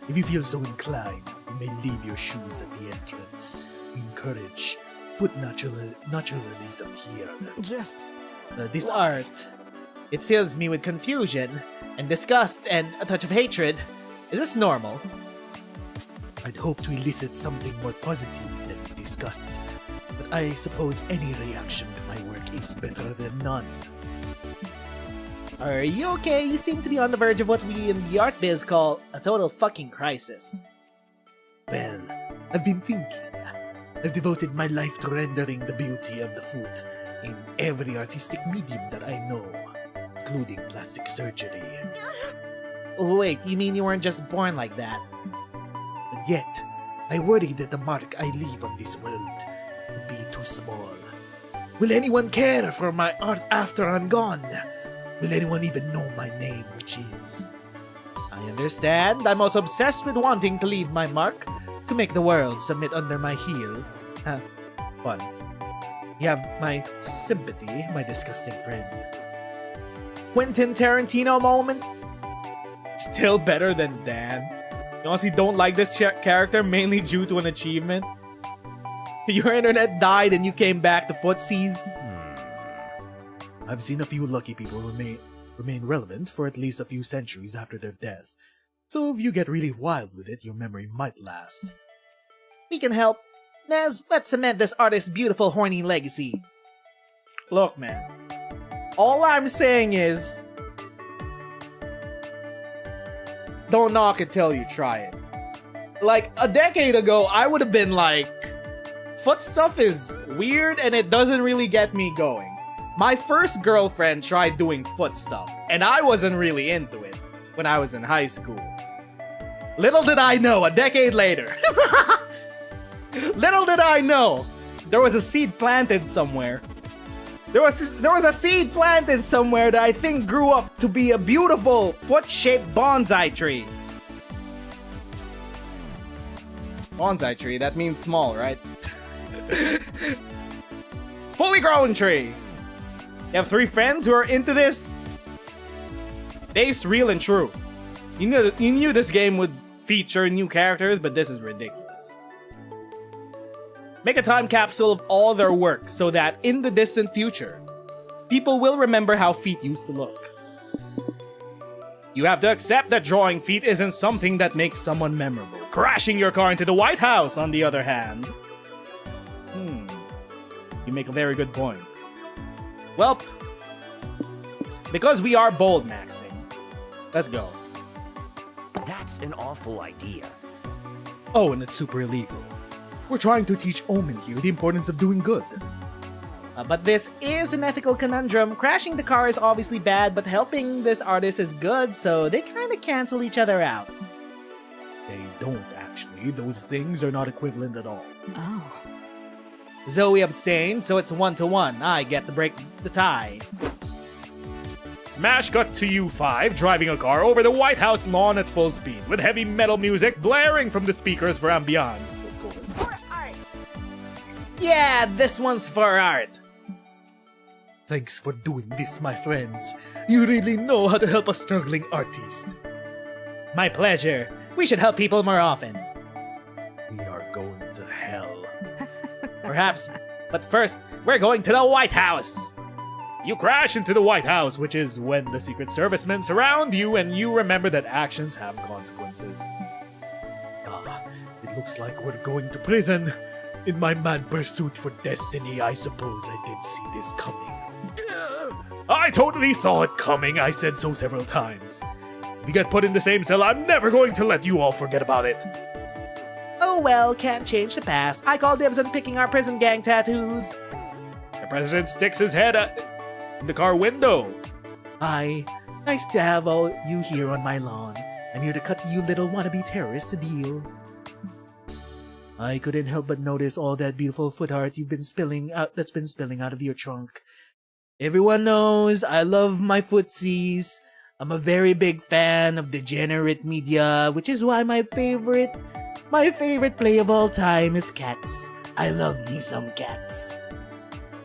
If you feel so inclined, you may leave your shoes at the entrance. We encourage foot naturalism here. Just This art, it fills me with confusion and disgust and a touch of hatred. Is this normal? I'd hope to elicit something more positive than disgust, but I suppose any reaction to my work is better than none. Are you okay? You seem to be on the verge of what we in the art biz call a total fucking crisis. Well, I've been thinking. I've devoted my life to rendering the beauty of the foot in every artistic medium that I know, including plastic surgery. Wait, you mean you weren't just born like that? But yet, I worry that the mark I leave on this world will be too small. Will anyone care for my art after I'm gone? Will anyone even know my name, which is... I understand. I'm also obsessed with wanting to leave my mark, to make the world submit under my heel. Fun. You have my sympathy, my disgusting friend. Quentin Tarantino moment? Still better than Dan. You honestly don't like this character mainly due to an achievement? Your internet died and you came back to footsies? I've seen a few lucky people remain relevant for at least a few centuries after their death. So if you get really wild with it, your memory might last. We can help. Nez, let's cement this artist's beautiful horny legacy. Look, man. All I'm saying is... don't knock it till you try it. Like, a decade ago, I would have been like... foot stuff is weird and it doesn't really get me going. My first girlfriend tried doing foot stuff, and I wasn't really into it when I was in high school. Little did I know, a decade later. Little did I know, there was a seed planted somewhere. There was a seed planted somewhere that I think grew up to be a beautiful foot-shaped bonsai tree. Bonsai tree, that means small, right? Fully grown tree. You have 3 friends who are into this? Based, real, and true. You knew this game would feature new characters, but this is ridiculous. Make a time capsule of all their work so that in the distant future, people will remember how feet used to look. You have to accept that drawing feet isn't something that makes someone memorable. Crashing your car into the White House, on the other hand. You make a very good point. Well, because we are bold maxing, let's go. That's an awful idea. Oh, and it's super illegal. We're trying to teach Omen here the importance of doing good. But this is an ethical conundrum. Crashing the car is obviously bad, but helping this artist is good, so they kind of cancel each other out. They don't actually. Those things are not equivalent at all. Oh. Zoe abstained, so it's 1-1. I get to break the tie. Smash cut to you 5 driving a car over the White House lawn at full speed with heavy metal music blaring from the speakers for ambiance, of course. For art. Yeah, this one's for art. Thanks for doing this, my friends. You really know how to help a struggling artist. My pleasure. We should help people more often. We are going to hell. Perhaps, but first, we're going to the White House. You crash into the White House, which is when the Secret Servicemen surround you and you remember that actions have consequences. It looks like we're going to prison. In my mad pursuit for destiny, I suppose I did see this coming. I totally saw it coming, I said so several times. If you get put in the same cell, I'm never going to let you all forget about it. Oh well, can't change the past. I call dibs on picking our prison gang tattoos. The president sticks his head in the car window. Hi. Nice to have all you here on my lawn. I'm here to cut you little wannabe terrorists a deal. I couldn't help but notice all that beautiful foot art that's been spilling out of your trunk. Everyone knows I love my footsies. I'm a very big fan of degenerate media, which is why my favorite play of all time is cats. I love me some cats.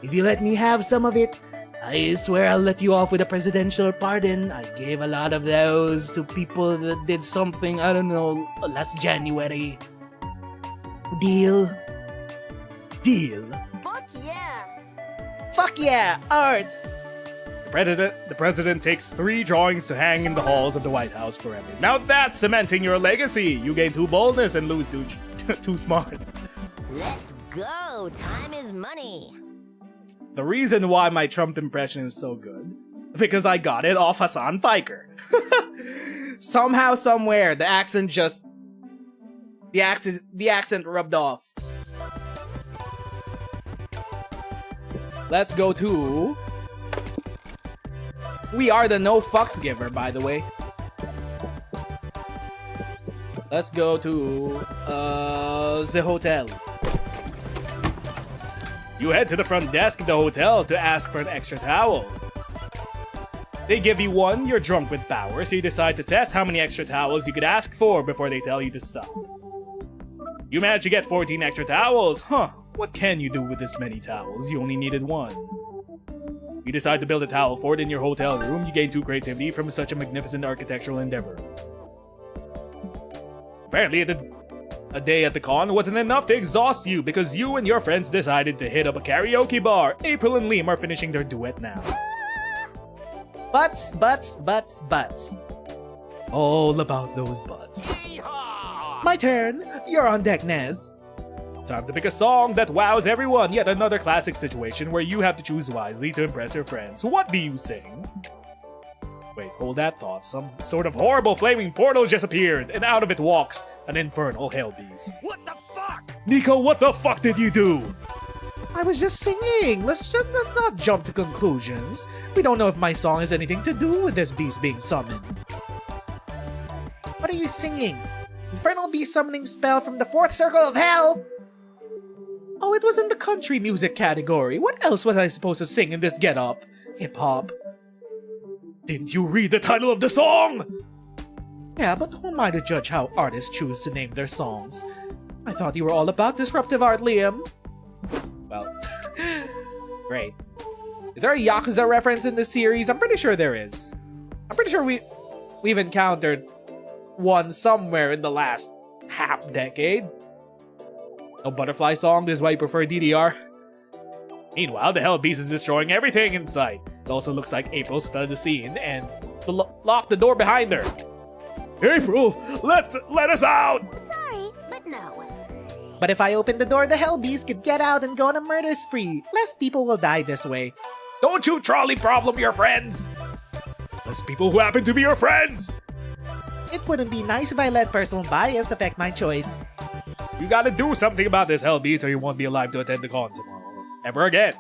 If you let me have some of it, I swear I'll let you off with a presidential pardon. I gave a lot of those to people that did something, I don't know, last January. Deal? Deal. Fuck yeah. Fuck yeah, art! The president takes 3 drawings to hang in the halls of the White House forever. Now that's cementing your legacy. You gain 2 boldness and lose 2 smarts. Let's go. Time is money. The reason why my Trump impression is so good, because I got it off Hassan Piker. Somehow, somewhere, the accent rubbed off. Let's go to... We are the no fucks giver, by the way. Let's go to the hotel. You head to the front desk of the hotel to ask for an extra towel. They give you one, you're drunk with power, so you decide to test how many extra towels you could ask for before they tell you to stop. You manage to get 14 extra towels. Huh, what can you do with this many towels? You only needed 1. You decide to build a towel fort in your hotel room. You gain 2 creativity from such a magnificent architectural endeavor. Apparently, a day at the con wasn't enough to exhaust you because you and your friends decided to hit up a karaoke bar. April and Liam are finishing their duet now. Butts. All about those butts. My turn. You're on deck, Nez. Time to pick a song that wows everyone. Yet another classic situation where you have to choose wisely to impress your friends. What do you sing? Wait, hold that thought. Some sort of horrible flaming portal just appeared, and out of it walks an infernal hellbeast. What the fuck? Nico, what the fuck did you do? I was just singing. Let's not jump to conclusions. We don't know if my song has anything to do with this beast being summoned. What are you singing? Infernal beast summoning spell from the 4th circle of hell? Oh, it was in the country music category. What else was I supposed to sing in this get-up? Hip-hop. Didn't you read the title of the song? Yeah, but who am I to judge how artists choose to name their songs? I thought you were all about disruptive art, Liam. Well, great. Is there a Yakuza reference in this series? I'm pretty sure there is. I'm pretty sure we've encountered one somewhere in the last half decade. No butterfly song, this is why you prefer DDR. Meanwhile, the Hell Beast is destroying everything in sight. It also looks like April's fled the scene and locked the door behind her. April, let us out! Sorry, but no. But if I open the door, the Hellbeast could get out and go on a murder spree. Less people will die this way. Don't you trolley problem your friends! Less people who happen to be your friends! It wouldn't be nice if I let personal bias affect my choice. You gotta do something about this Hellbeast or you won't be alive to attend the con tomorrow. Ever again.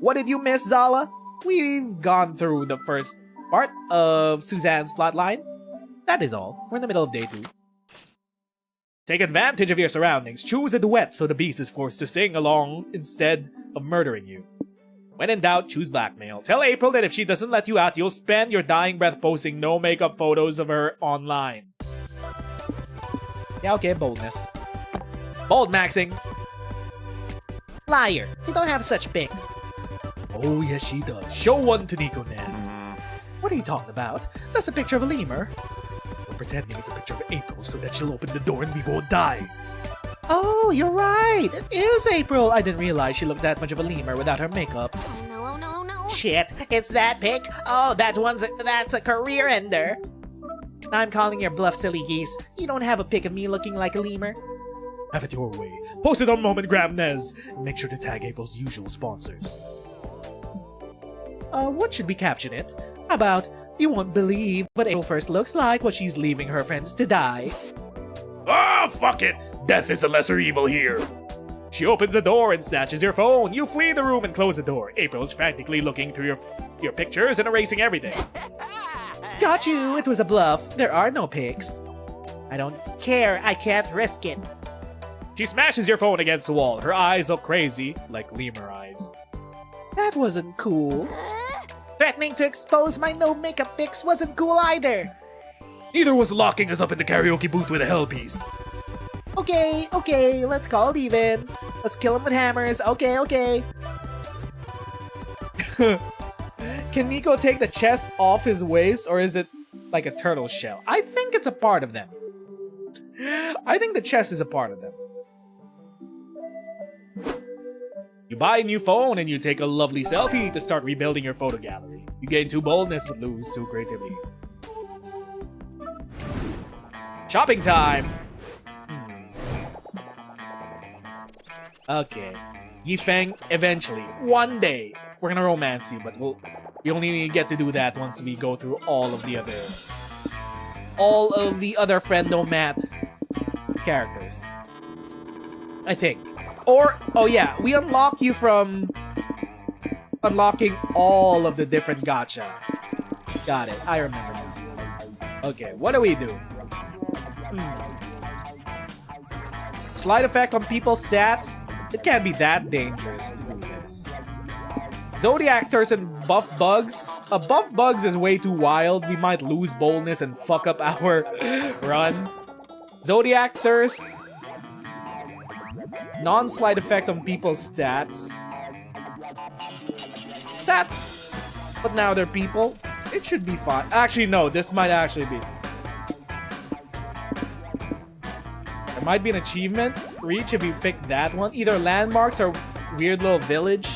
What did you miss, Zala? We've gone through the first part of Suzanne's plotline. That is all. We're in the middle of day 2. Take advantage of your surroundings. Choose a duet so the beast is forced to sing along instead of murdering you. When in doubt, choose blackmail. Tell April that if she doesn't let you out, you'll spend your dying breath posting no makeup photos of her online. Yeah, okay, boldness. Bold maxing. Liar. You don't have such pics. Oh, yes, she does. Show one to Nico Nez. What are you talking about? That's a picture of a lemur. We're pretending it's a picture of April so that she'll open the door and we won't die. Oh, you're right. It is April. I didn't realize she looked that much of a lemur without her makeup. Oh no, oh no, oh no. Shit, it's that pic? Oh, that's a career ender. I'm calling your bluff, silly geese. You don't have a pic of me looking like a lemur. Have it your way. Post it on Momentgram Nez. And make sure to tag April's usual sponsors. What should we caption it? How about, you won't believe what April first looks like when she's leaving her friends to die. Ah, fuck it! Death is the lesser evil here. She opens the door and snatches your phone. You flee the room and close the door. April is frantically looking through your pictures and erasing everything. Got you! It was a bluff. There are no pics. I don't care. I can't risk it. She smashes your phone against the wall. Her eyes look crazy, like lemur eyes. That wasn't cool. Threatening to expose my no makeup pics wasn't cool either. Neither was locking us up in the karaoke booth with a Hellbeast. Okay, let's call it even. Let's kill him with hammers. Okay. Can Nico take the chest off his waist, or is it like a turtle shell? I think it's a part of them. I think the chest is a part of them. You buy a new phone and you take a lovely selfie to start rebuilding your photo gallery. You gain 2 boldness but lose 2 creativity. Shopping time! Okay. Yifeng, eventually, one day, we're gonna romance you, but we only get to do that once we go through all of the other friendomat characters. I think. Or, oh yeah, we unlock you from unlocking all of the different gacha. Got it, I remember now. Okay, what do we do? Slight effect on people's stats? It can't be that dangerous to do this. Zodiac Thirst and Buff Bugs? Buff Bugs is way too wild. We might lose boldness and fuck up our run. Zodiac Thirst? Non-slight effect on people's stats. Stats! But now they're people. It should be fine. Actually, no. This might actually be. There might be an achievement reach if you pick that one. Either landmarks or weird little village.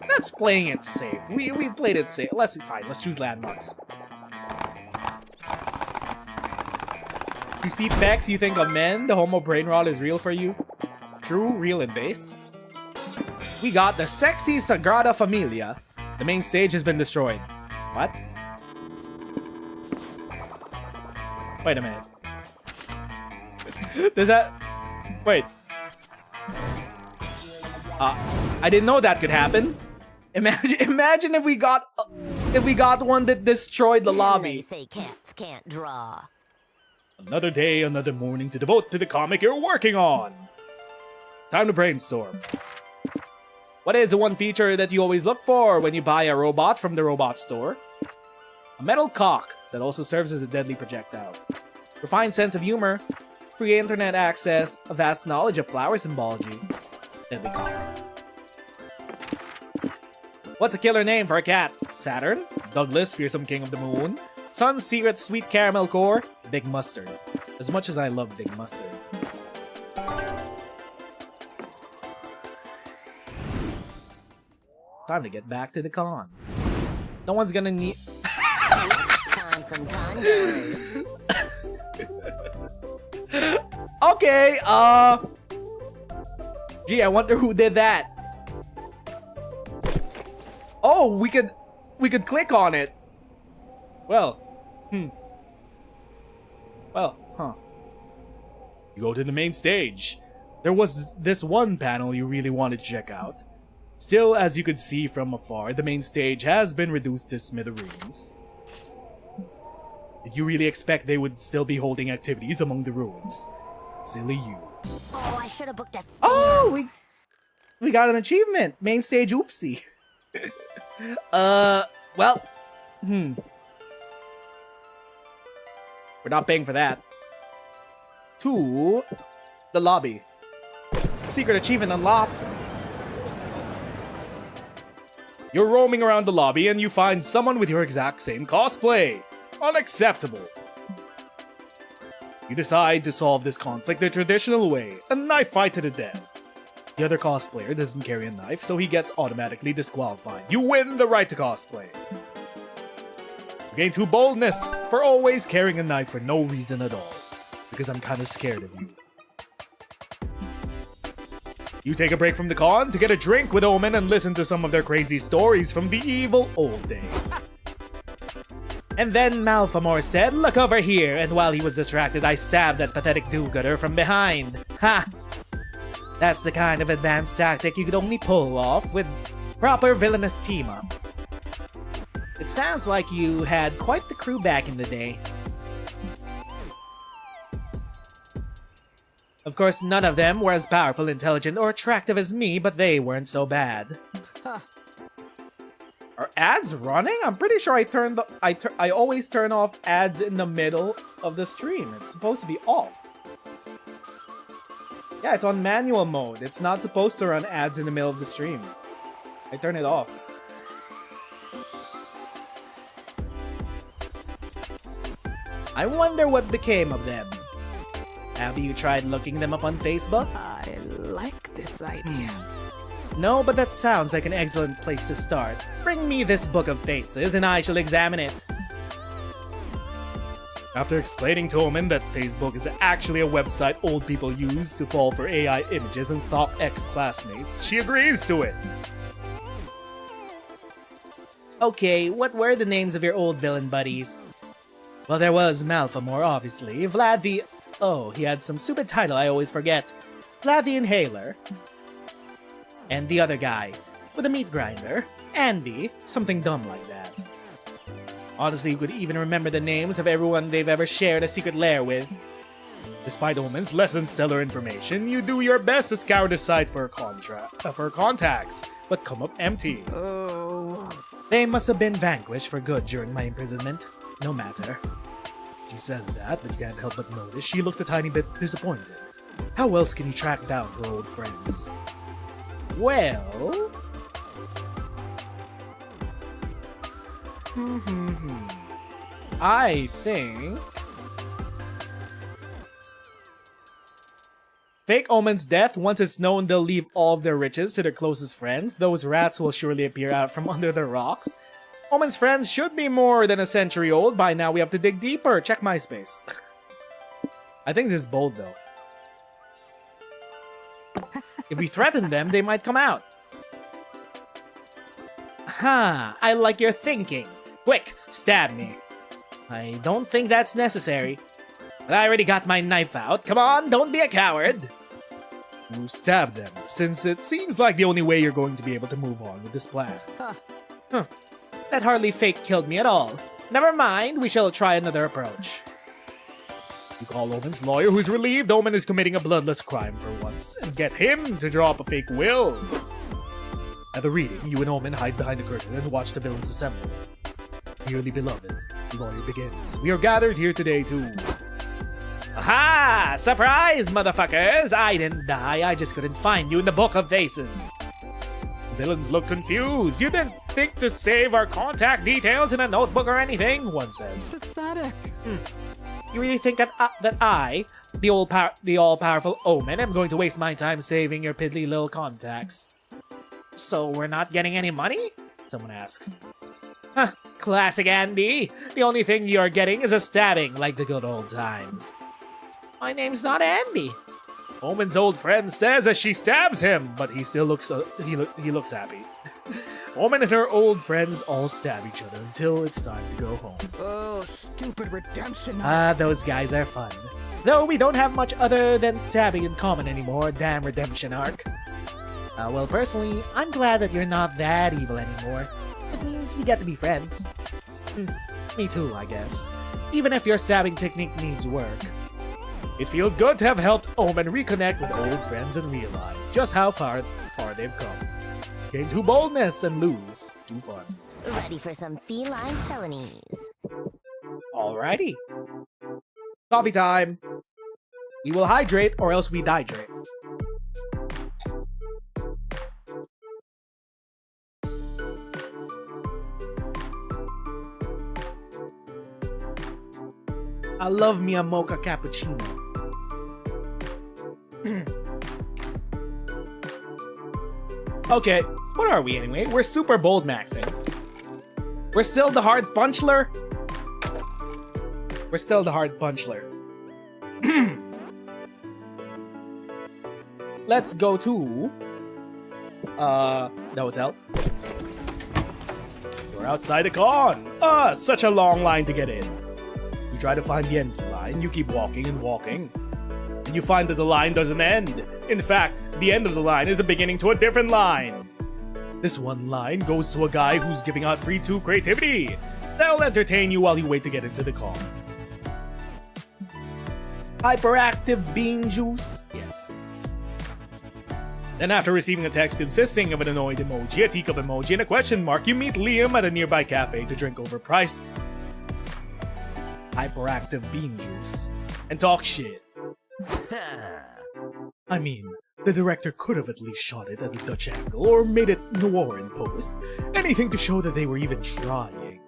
That's playing it safe. We played it safe. Let's choose landmarks. You see pecs, you think of men. The homo brain rot is real for you. True, real, and based. We got the sexy Sagrada Familia. The main stage has been destroyed. What? Wait a minute. Does that... Wait. I didn't know that could happen. Imagine if we got one that destroyed the lobby. They say cats can't draw. Another day, another morning to devote to the comic you're working on. Time to brainstorm. What is the one feature that you always look for when you buy a robot from the robot store? A metal cock that also serves as a deadly projectile. Refined sense of humor, free internet access, a vast knowledge of flower symbology. Deadly cock. What's a killer name for a cat? Saturn? Douglas, fearsome king of the moon? Sun's secret sweet caramel core? Big Mustard. As much as I love Big Mustard. Time to get back to the con. No one's gonna need. Con some condos. Okay, gee, I wonder who did that. Oh, we could click on it. Well, Well, huh. You go to the main stage. There was this one panel you really wanted to check out. Still, as you could see from afar, the main stage has been reduced to smithereens. Did you really expect they would still be holding activities among the ruins? Silly you. Oh, I should have booked a spin. oh, we got an achievement. Main stage, oopsie. Well, we're not paying for that. To the lobby. Secret achievement unlocked. You're roaming around the lobby and you find someone with your exact same cosplay. Unacceptable. You decide to solve this conflict the traditional way, a knife fight to the death. The other cosplayer doesn't carry a knife, so he gets automatically disqualified. You win the right to cosplay. You gain 2 boldness for always carrying a knife for no reason at all, because I'm kinda scared of you. You take a break from the con to get a drink with Omen and listen to some of their crazy stories from the evil old days. And then Malfamore said, "Look over here," and while he was distracted, I stabbed that pathetic do-gooder from behind. Ha! That's the kind of advanced tactic you could only pull off with proper villainous team-up. It sounds like you had quite the crew back in the day. Of course, none of them were as powerful, intelligent, or attractive as me, but they weren't so bad. Are ads running? I'm pretty sure I always turn off ads in the middle of the stream. It's supposed to be off. Yeah, it's on manual mode. It's not supposed to run ads in the middle of the stream. I turn it off. I wonder what became of them. Have you tried looking them up on Facebook? I like this idea. No, but that sounds like an excellent place to start. Bring me this book of faces and I shall examine it. After explaining to Omen that Facebook is actually a website old people use to fall for AI images and stalk ex-classmates, she agrees to it. Okay, what were the names of your old villain buddies? Well, there was Malfamore, obviously. Vlad the... Oh, he had some stupid title I always forget. Vlad the Inhaler. And the other guy, with a meat grinder. Andy, something dumb like that. Honestly, you could even remember the names of everyone they've ever shared a secret lair with. Despite Omen's less than stellar information, you do your best to scour the site for contacts, but come up empty. Oh. They must have been vanquished for good during my imprisonment. No matter. She says that, but you can't help but notice she looks a tiny bit disappointed. How else can you track down her old friends? Well... I think... Fake Omen's death, once it's known they'll leave all of their riches to their closest friends. Those rats will surely appear out from under the rocks. Omen's friends should be more than a century old. By now we have to dig deeper. Check MySpace. I think this is bold though. If we threaten them, they might come out. Ha! I like your thinking. Quick, stab me. I don't think that's necessary. But I already got my knife out. Come on, don't be a coward. You stab them, since it seems like the only way you're going to be able to move on with this plan. Huh. That hardly fake killed me at all. Never mind, we shall try another approach. You call Omen's lawyer, who's relieved Omen is committing a bloodless crime for once, and get him to draw up a fake will. At the reading, you and Omen hide behind the curtain and watch the villains assemble. Dearly beloved, the lawyer begins. We are gathered here today to... Aha! Surprise, motherfuckers! I didn't die, I just couldn't find you in the Book of Faces. The villains look confused. You didn't think to save our contact details in a notebook or anything, one says. Pathetic. You really think that I, the all-powerful Omen, am going to waste my time saving your piddly little contacts? So we're not getting any money? Someone asks. Huh, classic Andy. The only thing you're getting is a stabbing like the good old times. My name's not Andy. Omen's old friend says as she stabs him, but he still looks he looks happy. Omen and her old friends all stab each other until it's time to go home. Oh, stupid redemption. Ah, those guys are fun. Though we don't have much other than stabbing in common anymore, damn redemption arc. Well, personally, I'm glad that you're not that evil anymore. It means we get to be friends. Me too, I guess. Even if your stabbing technique needs work. It feels good to have helped Omen reconnect with old friends and realize just how far they've come. Gain 2 boldness and lose 2 fun. Ready for some feline felonies. Alrighty. Coffee time. We will hydrate or else we dehydrate. I love me a mocha cappuccino. Okay, what are we anyway? We're super bold maxing. We're still the hard punchler. We're still the hard punchler. Let's go to the hotel. You're outside a con. Such a long line to get in. You try to find the end of the line, you keep walking and walking. And you find that the line doesn't end. In fact, the end of the line is the beginning to a different line. This one line goes to a guy who's giving out free 2 creativity. That'll entertain you while you wait to get into the con. Hyperactive bean juice. Yes. Then after receiving a text consisting of an annoyed emoji, a teacup emoji, and a question mark, you meet Liam at a nearby cafe to drink overpriced hyperactive bean juice and talk shit. I mean, the director could have at least shot it at a Dutch angle or made it noir in post. Anything to show that they were even trying.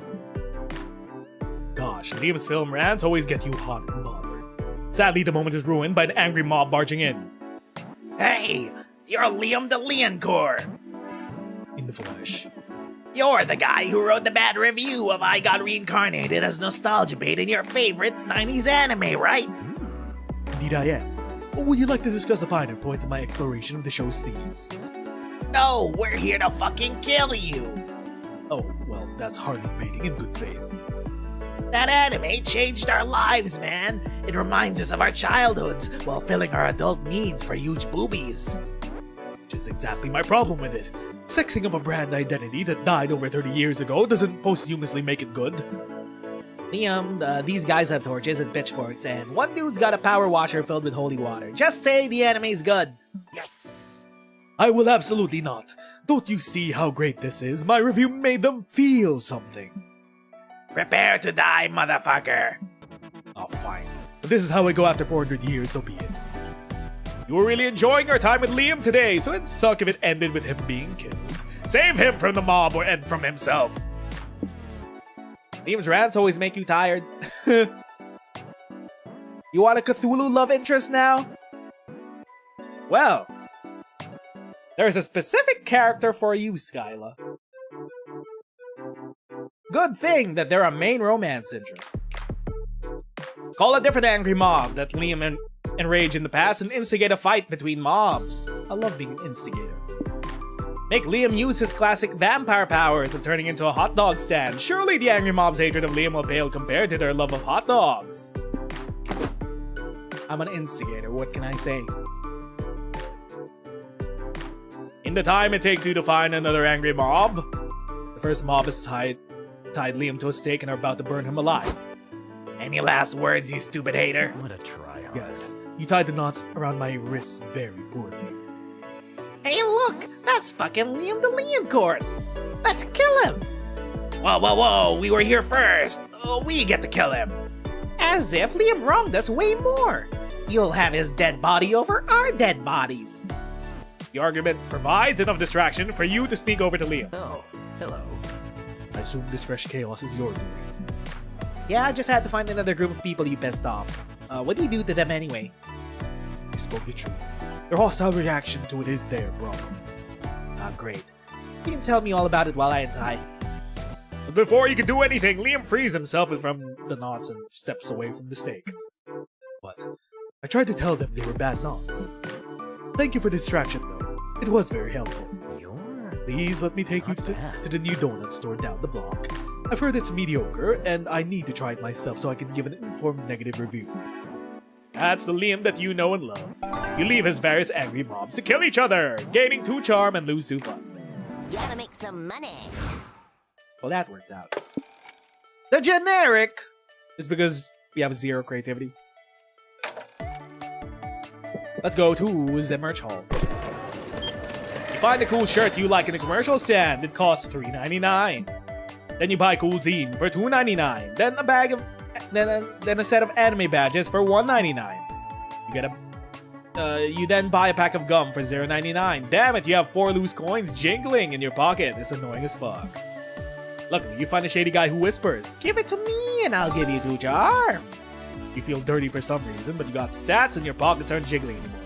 Gosh, Liam's film rants always get you hot and bothered. Sadly, the moment is ruined by an angry mob barging in. Hey, you're Liam the Leoncore. In the flesh. You're the guy who wrote the bad review of I Got Reincarnated as nostalgia bait in your favorite 90s anime, right? Indeed I am. Would you like to discuss the finer points of my exploration of the show's themes? No, we're here to fucking kill you. Oh, well, that's hardly debating in good faith. That anime changed our lives, man. It reminds us of our childhoods while filling our adult needs for huge boobies. Which is exactly my problem with it. Sexing up a brand identity that died over 30 years ago doesn't posthumously make it good. Liam, these guys have torches and pitchforks, and one dude's got a power washer filled with holy water. Just say the anime's good. Yes! I will absolutely not. Don't you see how great this is? My review made them feel something. Prepare to die, motherfucker. Oh, fine. But this is how we go after 400 years, so be it. You were really enjoying our time with Liam today, so it'd suck if it ended with him being killed. Save him from the mob and from himself. Liam's rants always make you tired. You want a Cthulhu love interest now? Well, there's a specific character for you, Skyla. Good thing that they're a main romance interest. Call a different angry mob that Liam enraged in the past and instigate a fight between mobs. I love being an instigator. Make Liam use his classic vampire powers of turning into a hot dog stand. Surely the angry mob's hatred of Liam will pale compared to their love of hot dogs. I'm an instigator, what can I say? In the time it takes you to find another angry mob, the first mob has tied Liam to a stake and are about to burn him alive. Any last words, you stupid hater? What a tryhard. Yes, you tied the knots around my wrists very poorly. Hey, look! That's fucking Liam the Leoncore! Let's kill him! Whoa, whoa, whoa! We were here first! We get to kill him! As if Liam wronged us way more! You'll have his dead body over our dead bodies! The argument provides enough distraction for you to sneak over to Liam. Oh, hello. I assume this fresh chaos is your doing. Yeah, I just had to find another group of people you pissed off. What do you do to them anyway? I spoke the truth. Their hostile reaction to it is their problem. Ah, great. You can tell me all about it while I untie. But before you can do anything, Liam frees himself from the knots and steps away from the stake. But I tried to tell them they were bad knots. Thank you for distraction, though. It was very helpful. Please let me take you to the new donut store down the block. I've heard it's mediocre, and I need to try it myself so I can give an informed negative review. That's the Liam that you know and love. You leave his various angry mobs to kill each other, gaining 2 charm and lose 2 fun. Gotta make some money. Well, that worked out. The generic is because we have 0 creativity. Let's go to the merch hall. You find a cool shirt you like in a commercial stand, it costs $3.99. Then you buy a cool zine for $2.99. Then a bag of then a set of anime badges for $1.99. You then buy a pack of gum for $0.99. Damn it, you have 4 loose coins jingling in your pocket. It's annoying as fuck. Luckily, you find a shady guy who whispers, "Give it to me and I'll give you 2 charm." You feel dirty for some reason, but you got stats and your pockets aren't jiggling anymore.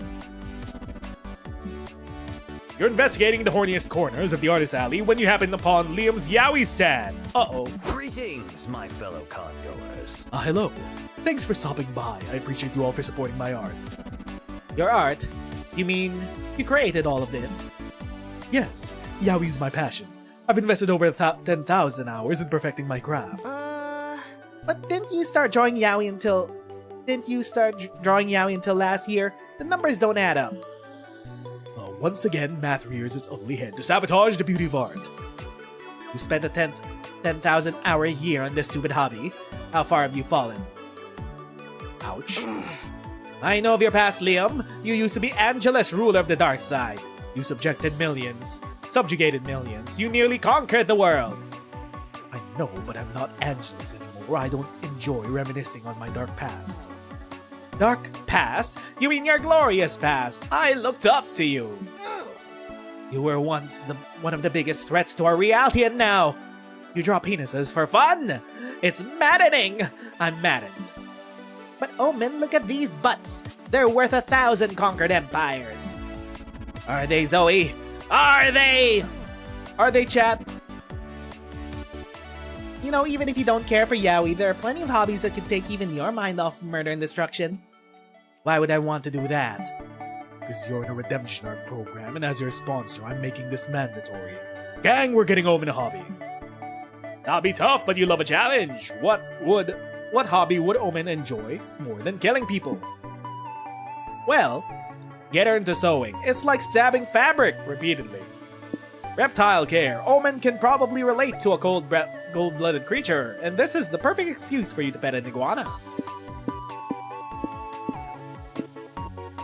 You're investigating the horniest corners of the artist alley when you happen upon Liam's Yowie stand. Uh-oh. Greetings, my fellow congoers. Hello. Thanks for stopping by. I appreciate you all for supporting my art. Your art? You mean you created all of this? Yes, Yowie's my passion. I've invested over 10,000 hours in perfecting my craft. But didn't you start drawing yaoi until last year? The numbers don't add up. Once again, math rears its ugly head to sabotage the beauty of art. You spent a 10,000 hour year on this stupid hobby. How far have you fallen? Ouch. I know of your past, Liam. You used to be Angelus, ruler of the dark side. You subjugated millions. You nearly conquered the world. I know, but I'm not Angelus anymore. I don't enjoy reminiscing on my dark past. Dark past? You mean your glorious past? I looked up to you. You were once one of the biggest threats to our reality, and now you draw penises for fun. It's maddening. I'm maddened. But Omen, look at these butts. They're worth 1,000 conquered empires. Are they, Zoe? Are they? Are they, chat? You know, even if you don't care for yaoi, there are plenty of hobbies that could take even your mind off murder and destruction. Why would I want to do that? Because you're in a redemption art program, and as your sponsor, I'm making this mandatory. Gang, we're getting home in a hobby. That'll be tough, but you love a challenge. What hobby would Omen enjoy more than killing people? Well, get her into sewing. It's like stabbing fabric repeatedly. Reptile care. Omen can probably relate to a cold-blooded creature, and this is the perfect excuse for you to pet an iguana.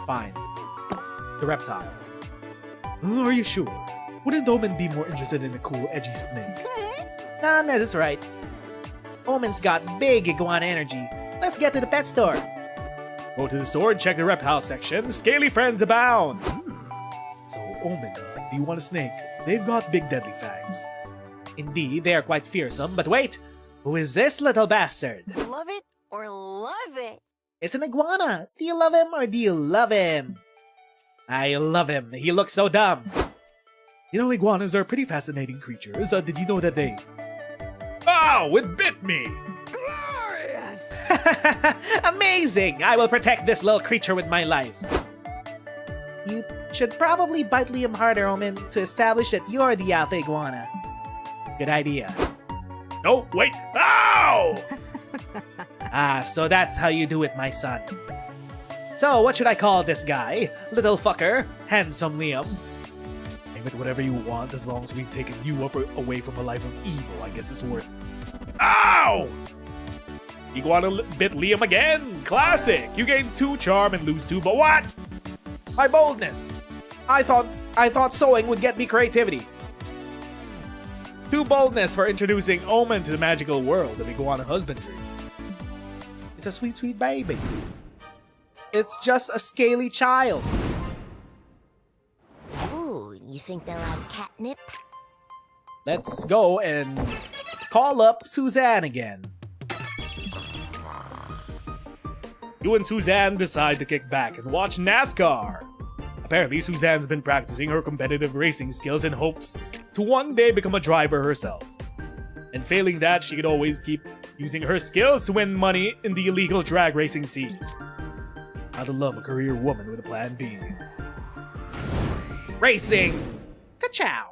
Fine. The reptile. Are you sure? Wouldn't Omen be more interested in a cool, edgy snake? Nah, Nez is right. Omen's got big iguana energy. Let's get to the pet store. Go to the store and check the reptile section. Scaly friends abound. So, Omen, do you want a snake? They've got big deadly fangs. Indeed, they are quite fearsome, but wait! Who is this little bastard? Love it or love it? It's an iguana. Do you love him or do you love him? I love him. He looks so dumb. You know, iguanas are pretty fascinating creatures. Did you know that they... Ow! It bit me! Glorious! Amazing! I will protect this little creature with my life. You should probably bite Liam harder, Omen, to establish that you're the alpha iguana. Good idea. No, wait! Ow! So that's how you do it, my son. So, what should I call this guy? Little fucker? Handsome Liam? Name it whatever you want, as long as we've taken you away from a life of evil, I guess it's worth. Ow! Iguana bit Liam again! Classic! You gain 2 charm and lose 2, but what? My boldness! I thought sewing would get me creativity. 2 boldness for introducing Omen to the magical world of iguana husbandry. It's a sweet, sweet baby. It's just a scaly child. Ooh, you think they'll have catnip? Let's go and call up Susanne again. You and Susanne decide to kick back and watch NASCAR. Apparently, Suzanne's been practicing her competitive racing skills in hopes to one day become a driver herself. And failing that, she could always keep using her skills to win money in the illegal drag racing scene. How to love a career woman with a plan B. Racing! Kachow!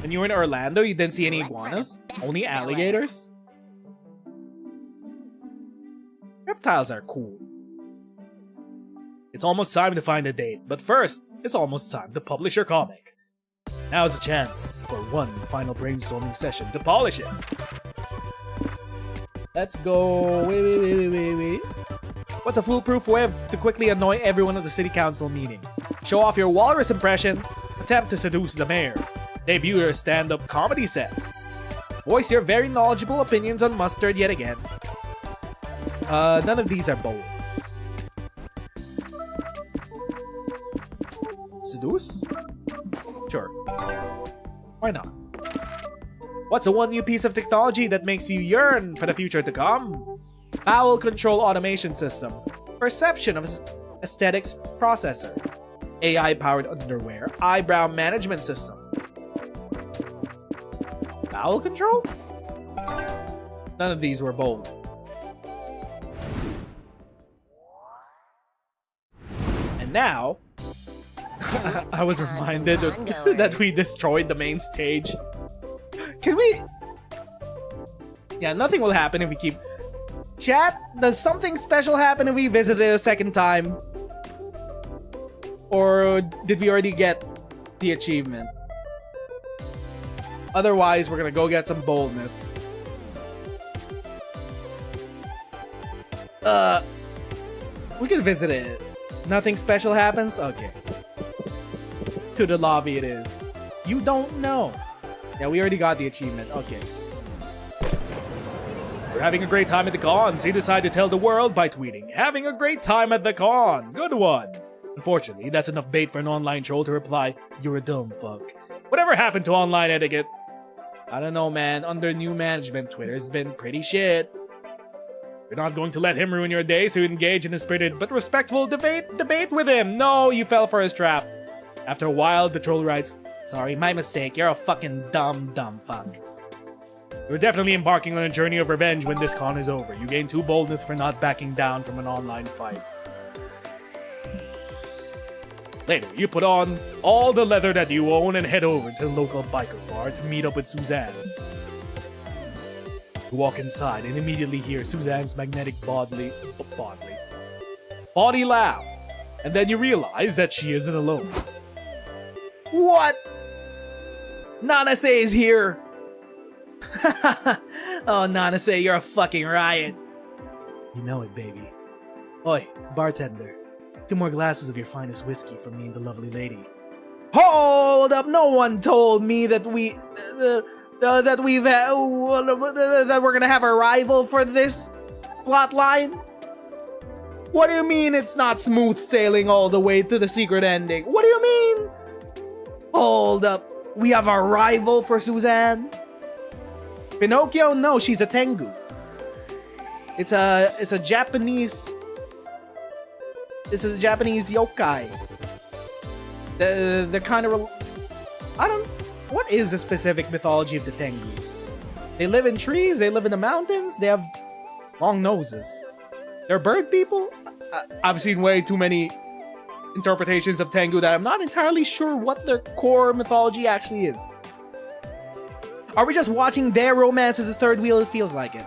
When you were in Orlando, you didn't see any iguanas? Only alligators? Reptiles are cool. It's almost time to find a date, but first, it's almost time to publish your comic. Now's a chance for one final brainstorming session to polish it. Let's go. Wait. What's a foolproof way to quickly annoy everyone at the city council meeting? Show off your walrus impression. Attempt to seduce the mayor. Debut your stand-up comedy set. Voice your very knowledgeable opinions on mustard yet again. None of these are bold. Seduce? Sure. Why not? What's the one new piece of technology that makes you yearn for the future to come? Bowel control automation system. Perception of aesthetics processor. AI-powered underwear. Eyebrow management system. Bowel control? None of these were bold. And now, I was reminded that we destroyed the main stage. Can we? Yeah, nothing will happen if we keep... Chat, does something special happen if we visit it a second time? Or did we already get the achievement? Otherwise, we're gonna go get some boldness. We can visit it. Nothing special happens? Okay. To the lobby it is. You don't know. Yeah, we already got the achievement. Okay. We're having a great time at the con, so you decide to tell the world by tweeting, "Having a great time at the con. Good one." Unfortunately, that's enough bait for an online troll to reply, "You're a dumb fuck." Whatever happened to online etiquette? I don't know, man. Under new management, Twitter's been pretty shit. You're not going to let him ruin your day, so you engage in a spirited but respectful debate with him. No, you fell for his trap. After a while, the troll writes, "Sorry, my mistake. You're a fucking dumb fuck." You're definitely embarking on a journey of revenge when this con is over. You gain 2 boldness for not backing down from an online fight. Later, you put on all the leather that you own and head over to the local biker bar to meet up with Susanne. You walk inside and immediately hear Suzanne's magnetic body laugh. And then you realize that she isn't alone. What? Nanase is here! Oh, Nanase, you're a fucking riot. You know it, baby. Oi, bartender. 2 more glasses of your finest whiskey for me and the lovely lady. Hold up! No one told me that that we're gonna have a rival for this plotline. What do you mean it's not smooth sailing all the way to the secret ending? What do you mean? Hold up! We have a rival for Susanne? Pinocchio? No, she's a Tengu. It's a Japanese. This is a Japanese yokai. The kind of... What is the specific mythology of the Tengu? They live in trees, they live in the mountains, they have long noses. They're bird people? I've seen way too many interpretations of Tengu that I'm not entirely sure what their core mythology actually is. Are we just watching their romance as a third wheel? It feels like it.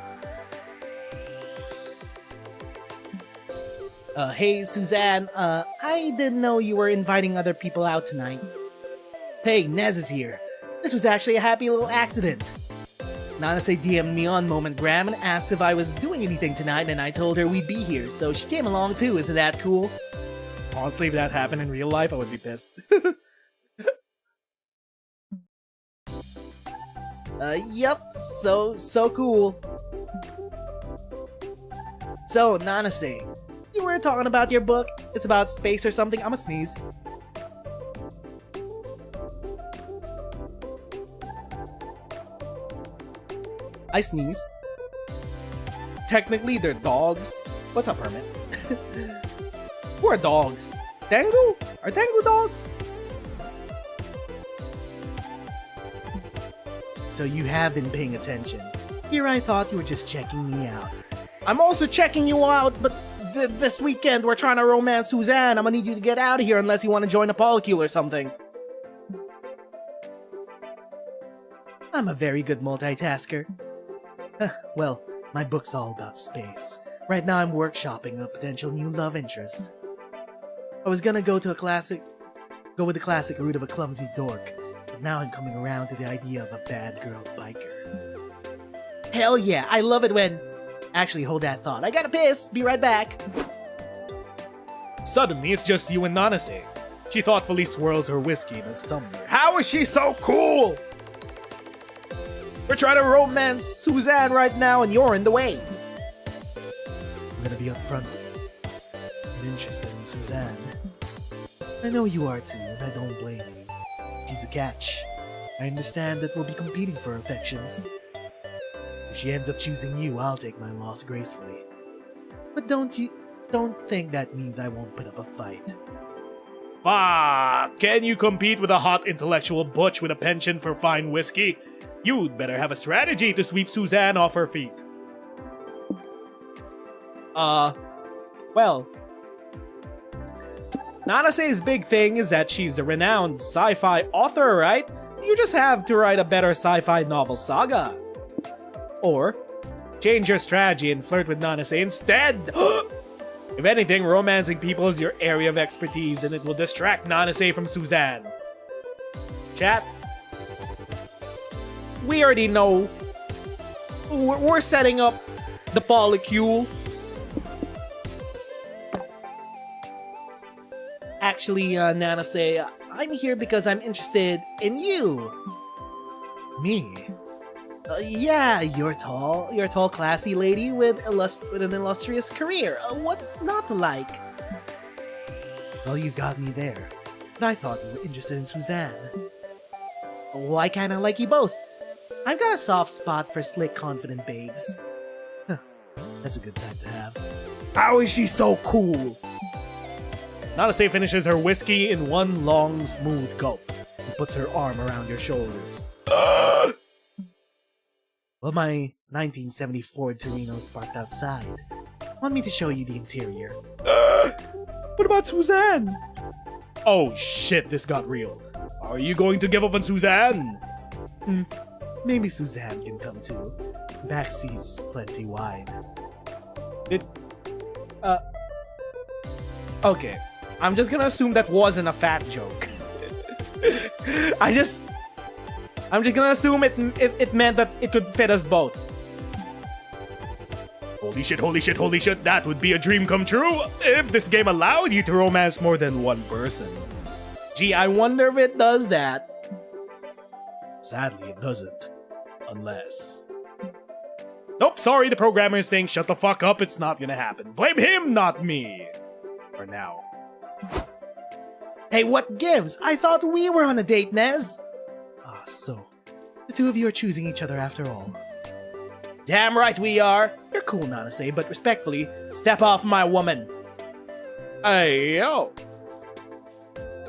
Hey, Suzanne, I didn't know you were inviting other people out tonight. Hey, Nez is here. This was actually a happy little accident. Nanase DM'd me on Momentgram and asked if I was doing anything tonight, and I told her we'd be here, so she came along too. Isn't that cool? Honestly, if that happened in real life, I would be pissed. Yep, so cool. So, Nanase, you were talking about your book? It's about space or something? I'ma sneeze. I sneeze. Technically, they're dogs. What's up, Hermit? Who are dogs? Tengu? Are Tengu dogs? So you have been paying attention. Here I thought you were just checking me out. I'm also checking you out, but this weekend we're trying to romance Susanne. I'm gonna need you to get out of here unless you want to join a polycule or something. I'm a very good multitasker. Well, my book's all about space. Right now I'm workshopping a potential new love interest. I was gonna go with the classic route of a clumsy dork, but now I'm coming around to the idea of a bad girl biker. Hell yeah, I love it when... Actually, hold that thought. I gotta piss. Be right back. Suddenly, it's just you and Nanase. She thoughtfully swirls her whiskey in a tumbler. How is she so cool? We're trying to romance Susanne right now, and you're in the way. I'm gonna be upfront with this. I'm interested in Susanne. I know you are too, and I don't blame you. She's a catch. I understand that we'll be competing for affections. If she ends up choosing you, I'll take my loss gracefully. But don't think that means I won't put up a fight. Fuck! Can you compete with a hot intellectual butch with a penchant for fine whiskey? You'd better have a strategy to sweep Susanne off her feet. Well... Nanase's big thing is that she's a renowned sci-fi author, right? You just have to write a better sci-fi novel saga. Or, change your strategy and flirt with Nanase instead! If anything, romancing people is your area of expertise and it will distract Nanase from Susanne. Chat? We already know. We're setting up the polycule. Actually, Nanase, I'm here because I'm interested in you. Me? Yeah, you're tall, classy lady with an illustrious career. What's not to like? Well, you got me there. But I thought you were interested in Susanne. Well, I kinda like you both. I've got a soft spot for slick, confident babes. That's a good time to have. How is she so cool? Nanase finishes her whiskey in one long, smooth gulp and puts her arm around your shoulders. Well, my 1974 Torino's parked outside. Want me to show you the interior? What about Susanne? Oh shit, this got real. Are you going to give up on Susanne? Maybe Susanne can come too. Back seat's plenty wide. Okay. I'm just gonna assume that wasn't a fat joke. I'm just gonna assume it meant that it could fit us both. Holy shit, holy shit, holy shit, that would be a dream come true if this game allowed you to romance more than one person. Gee, I wonder if it does that. Sadly, it doesn't. Unless... Nope, sorry, the programmer is saying shut the fuck up, it's not gonna happen. Blame him, not me. For now. Hey, what gives? I thought we were on a date, Nez. So, the two of you are choosing each other after all. Damn right we are. You're cool, Nanase, but respectfully, step off my woman. Hey, yo.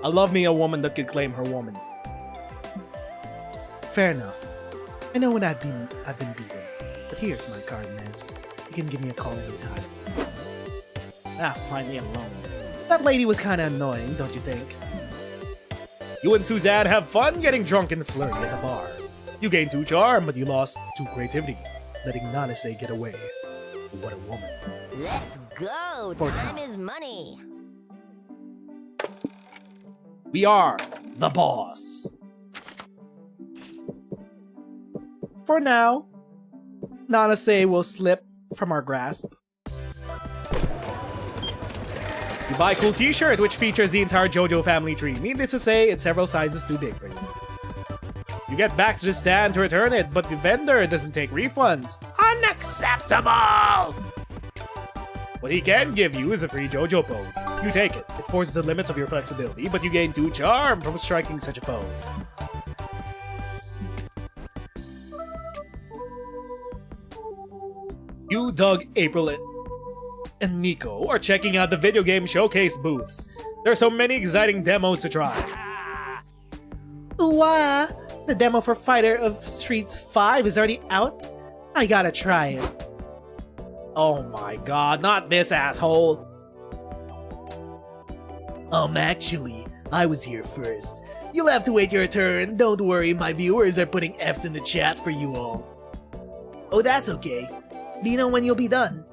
I love me a woman that could claim her woman. Fair enough. I know when I've been beaten, but here's my card, Nez. You can give me a call anytime. Finally I'm alone. That lady was kinda annoying, don't you think? You and Susanne have fun getting drunk and flirty at the bar. You gained 2 charm, but you lost 2 creativity, letting Nanase get away. What a woman. Let's go! Time is money! We are the boss. For now, Nanase will slip from our grasp. You buy a cool t-shirt which features the entire JoJo family tree. Needless to say, it's several sizes too big for you. You get back to the stand to return it, but the vendor doesn't take refunds. Unacceptable! What he can give you is a free JoJo pose. You take it. It forces the limits of your flexibility, but you gain 2 charm from striking such a pose. You, Doug, April, and Nico are checking out the video game showcase booths. There are so many exciting demos to try. The demo for Fighter of Streets 5 is already out? I gotta try it. Oh my god, not this asshole. Actually, I was here first. You'll have to wait your turn. Don't worry, my viewers are putting F's in the chat for you all. Oh, that's okay. Do you know when you'll be done?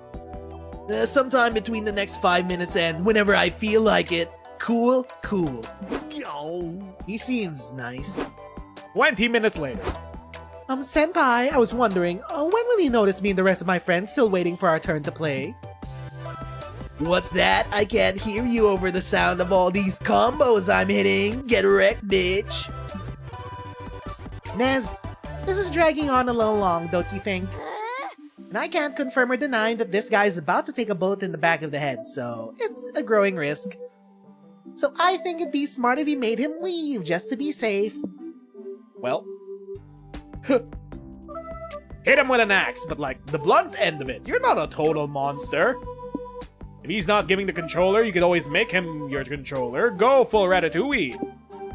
Sometime between the next 5 minutes and whenever I feel like it. Cool? Cool. He seems nice. 20 minutes later. Senpai, I was wondering, when will you notice me and the rest of my friends still waiting for our turn to play? What's that? I can't hear you over the sound of all these combos I'm hitting. Get wrecked, bitch. Psst, Nez, this is dragging on a little long, don't you think? And I can't confirm or deny that this guy is about to take a bullet in the back of the head, so it's a growing risk. So I think it'd be smart if you made him leave, just to be safe. Well, hit him with an axe, but like the blunt end of it. You're not a total monster. If he's not giving the controller, you could always make him your controller. Go full Ratatouille.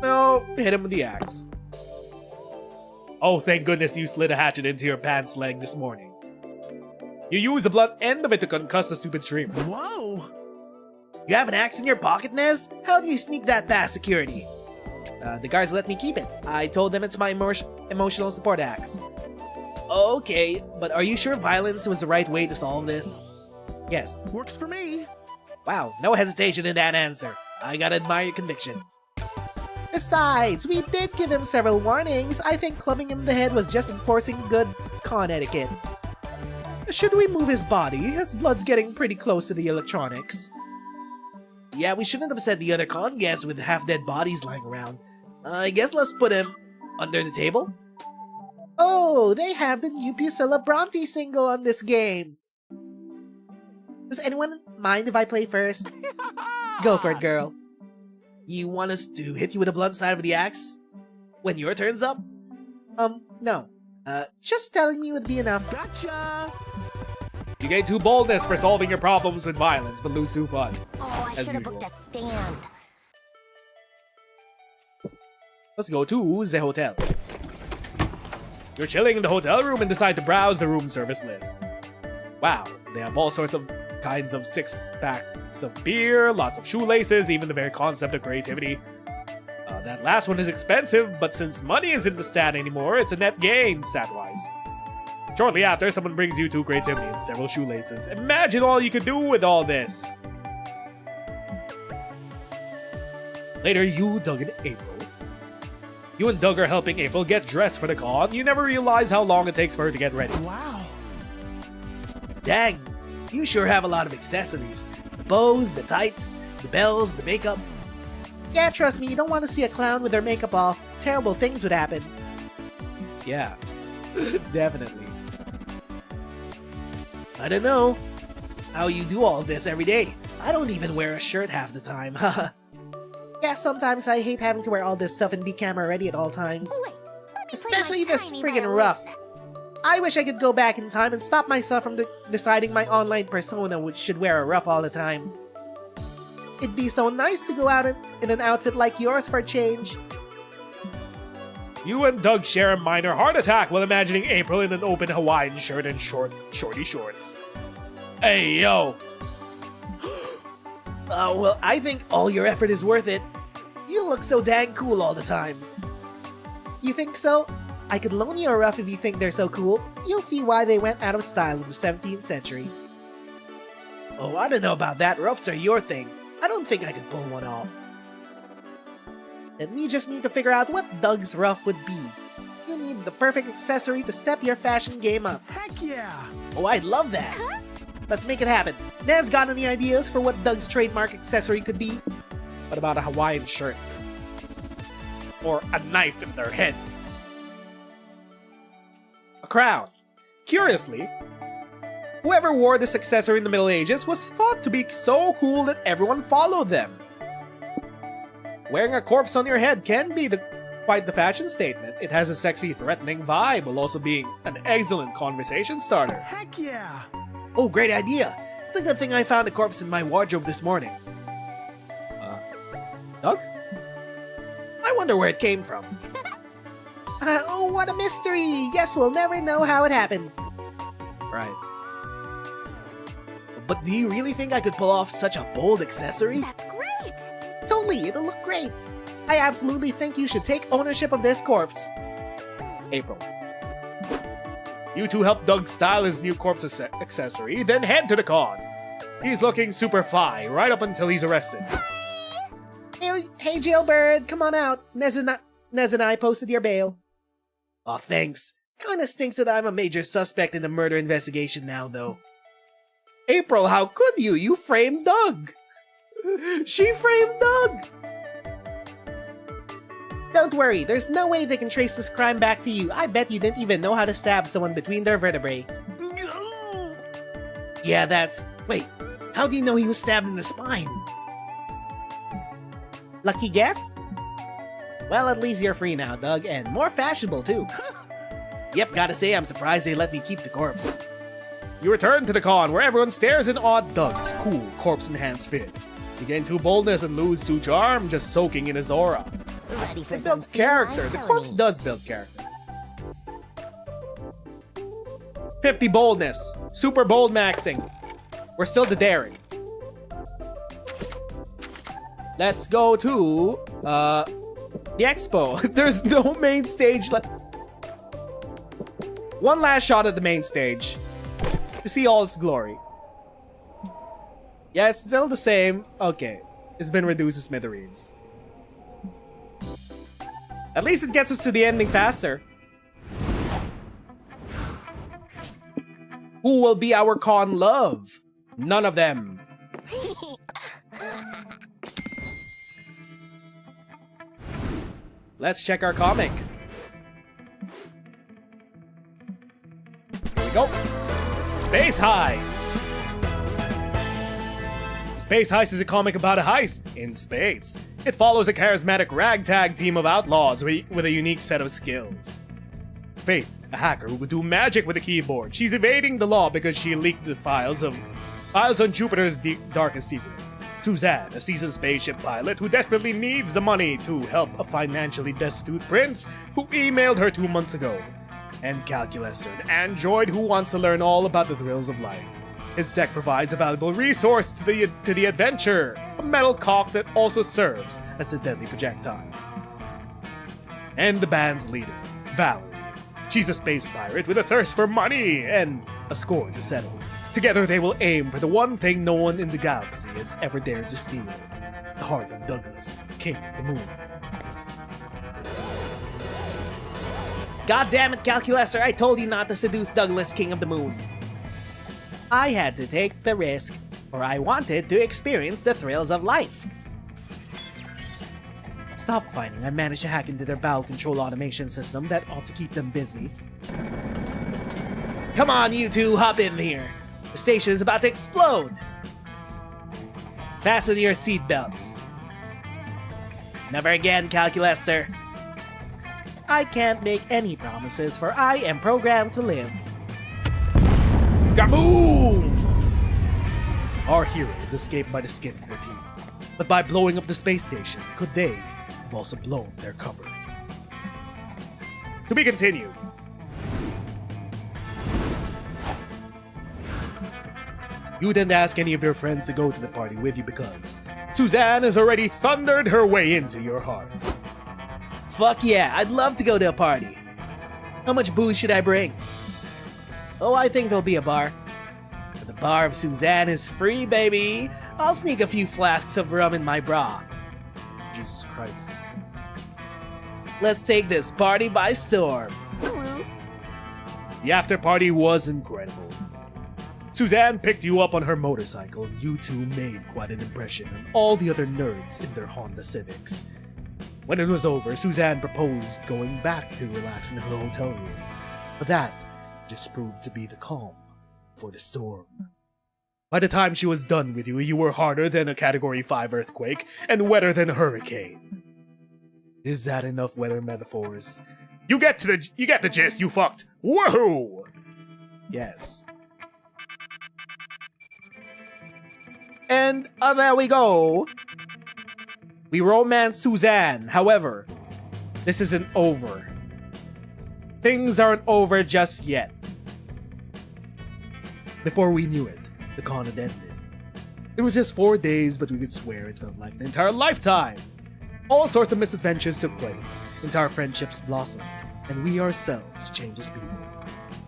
No, hit him with the axe. Oh, thank goodness you slid a hatchet into your pants leg this morning. You use the blunt end of it to concuss the stupid streamer. Whoa! You have an axe in your pocket, Nez? How do you sneak that past security? The guards let me keep it. I told them it's my emotional support axe. Okay, but are you sure violence was the right way to solve this? Yes. Works for me. Wow, no hesitation in that answer. I gotta admire your conviction. Besides, we did give him several warnings. I think clubbing him in the head was just enforcing good con etiquette. Should we move his body? His blood's getting pretty close to the electronics. Yeah, we shouldn't have said the other con guests with half-dead bodies lying around. I guess let's put him under the table. Oh, they have the new Pusilla Bronte single on this game. Does anyone mind if I play first? Go for it, girl. You want us to hit you with the blunt side of the axe when your turn's up? No. Just telling me would be enough. Gotcha. You gain 2 boldness for solving your problems with violence, but lose 2 fun. Oh, I As should have usual. booked a stand. Let's go to the hotel. You're chilling in the hotel room and decide to browse the room service list. Wow, they have all sorts of kinds of 6-packs of beer, lots of shoelaces, even the very concept of creativity. That last one is expensive, but since money isn't the stat anymore, it's a net gain stat-wise. Shortly after, someone brings you 2 creativity and several shoelaces. Imagine all you could do with all this. Later, you, Doug, and April. You and Doug are helping April get dressed for the con. You never realize how long it takes for her to get ready. Wow. Dang, you sure have a lot of accessories. The bows, the tights, the bells, the makeup. Yeah, trust me, you don't want to see a clown with their makeup off. Terrible things would happen. Yeah, definitely. I don't know how you do all this every day. I don't even wear a shirt half the time, haha. Yeah, sometimes I hate having to wear all this stuff and be camera ready at all times. Wait, let me Especially play my this tiny friggin' violin. rough. I wish I could go back in time and stop myself from deciding my online persona should wear a ruff all the time. It'd be so nice to go out in an outfit like yours for a change. You and Doug share a minor heart attack while imagining April in an open Hawaiian shirt and shorty shorts. Hey, yo! Well, I think all your effort is worth it. You look so dang cool all the time. You think so? I could loan you a ruff if you think they're so cool. You'll see why they went out of style in the 17th century. Oh, I don't know about that. Ruffs are your thing. I don't think I could pull one off. Then we just need to figure out what Doug's ruff would be. You need the perfect accessory to step your fashion game up. Heck yeah. Oh, I'd love that. Let's make it happen. Nez got any ideas for what Doug's trademark accessory could be? What about a Hawaiian shirt? Or a knife in their head? A crown. Curiously, whoever wore this accessory in the Middle Ages was thought to be so cool that everyone followed them. Wearing a corpse on your head can be quite the fashion statement. It has a sexy, threatening vibe while also being an excellent conversation starter. Heck yeah. Oh, great idea. It's a good thing I found a corpse in my wardrobe this morning. Doug? I wonder where it came from. Oh, what a mystery! Guess we'll never know how it happened. Right. But do you really think I could pull off such a bold accessory? That's great! Totally, it'll look great. I absolutely think you should take ownership of this corpse. April. You two help Doug style his new corpse accessory, then head to the con. He's looking super fly right up until he's arrested. Hey, Jailbird, come on out. Nez and I posted your bail. Aw, thanks. Kinda stinks that I'm a major suspect in the murder investigation now, though. April, how could you? You framed Doug. She framed Doug. Don't worry, there's no way they can trace this crime back to you. I bet you didn't even know how to stab someone between their vertebrae. Yeah, that's... Wait, how do you know he was stabbed in the spine? Lucky guess? Well, at least you're free now, Doug, and more fashionable, too. Yep, gotta say, I'm surprised they let me keep the corpse. You return to the con where everyone stares in awe at Doug's cool corpse-enhanced fit. You gain 2 boldness and lose 2 charm, just soaking in his aura. Ready for It some builds character. The felony. corpse does build character. 50 boldness. Super bold maxing. We're still the daring. Let's go to the expo. There's no main stage left. One last shot at the main stage to see all its glory. Yeah, it's still the same. Okay, it's been reduced to smithereens. At least it gets us to the ending faster. Who will be our con love? None of them. Let's check our comic. Here we go. Space Heist! Space Heist is a comic about a heist in space. It follows a charismatic ragtag team of outlaws with a unique set of skills. Faith, a hacker who could do magic with a keyboard. She's evading the law because she leaked the files on Jupiter's darkest secret. Susanne, a seasoned spaceship pilot who desperately needs the money to help a financially destitute prince who emailed her 2 months ago. And Calculester, an android who wants to learn all about the thrills of life. His tech provides a valuable resource to the adventure, a metal cock that also serves as a deadly projectile. And the band's leader, Valerie. She's a space pirate with a thirst for money and a score to settle. Together they will aim for the one thing no one in the galaxy has ever dared to steal. The heart of Douglas, King of the Moon. God damn it, Calculester, I told you not to seduce Douglas, King of the Moon. I had to take the risk, for I wanted to experience the thrills of life. Stop fighting, I managed to hack into their bowel control automation system that ought to keep them busy. Come on, you two, hop in here. The station is about to explode. Fasten your seatbelts. Never again, Calculester. I can't make any promises, for I am programmed to live. Kaboom! Our heroes escaped by the skin of their teeth, but by blowing up the space station, could they have also blown their cover? To be continued. You didn't ask any of your friends to go to the party with you because Susanne has already thundered her way into your heart. Fuck yeah, I'd love to go to a party. How much booze should I bring? Oh, I think there'll be a bar. But the bar of Susanne is free, baby. I'll sneak a few flasks of rum in my bra. Jesus Christ. Let's take this party by storm. The after party was incredible. Suzanne picked you up on her motorcycle, and you two made quite an impression on all the other nerds in their Honda Civics. When it was over, Suzanne proposed going back to relax in her hotel room, but that just proved to be the calm for the storm. By the time she was done with you, you were harder than a Category 5 earthquake and wetter than a hurricane. Is that enough weather metaphors? You get the gist, you fucked. Whoa! Yes. And there we go. We romance Suzanne. However, this isn't over. things aren't over just yet. Before we knew it, the con had ended. It was just 4 days, but we could swear it felt like an entire lifetime. All sorts of misadventures took place, entire friendships blossomed, and we ourselves changed as people.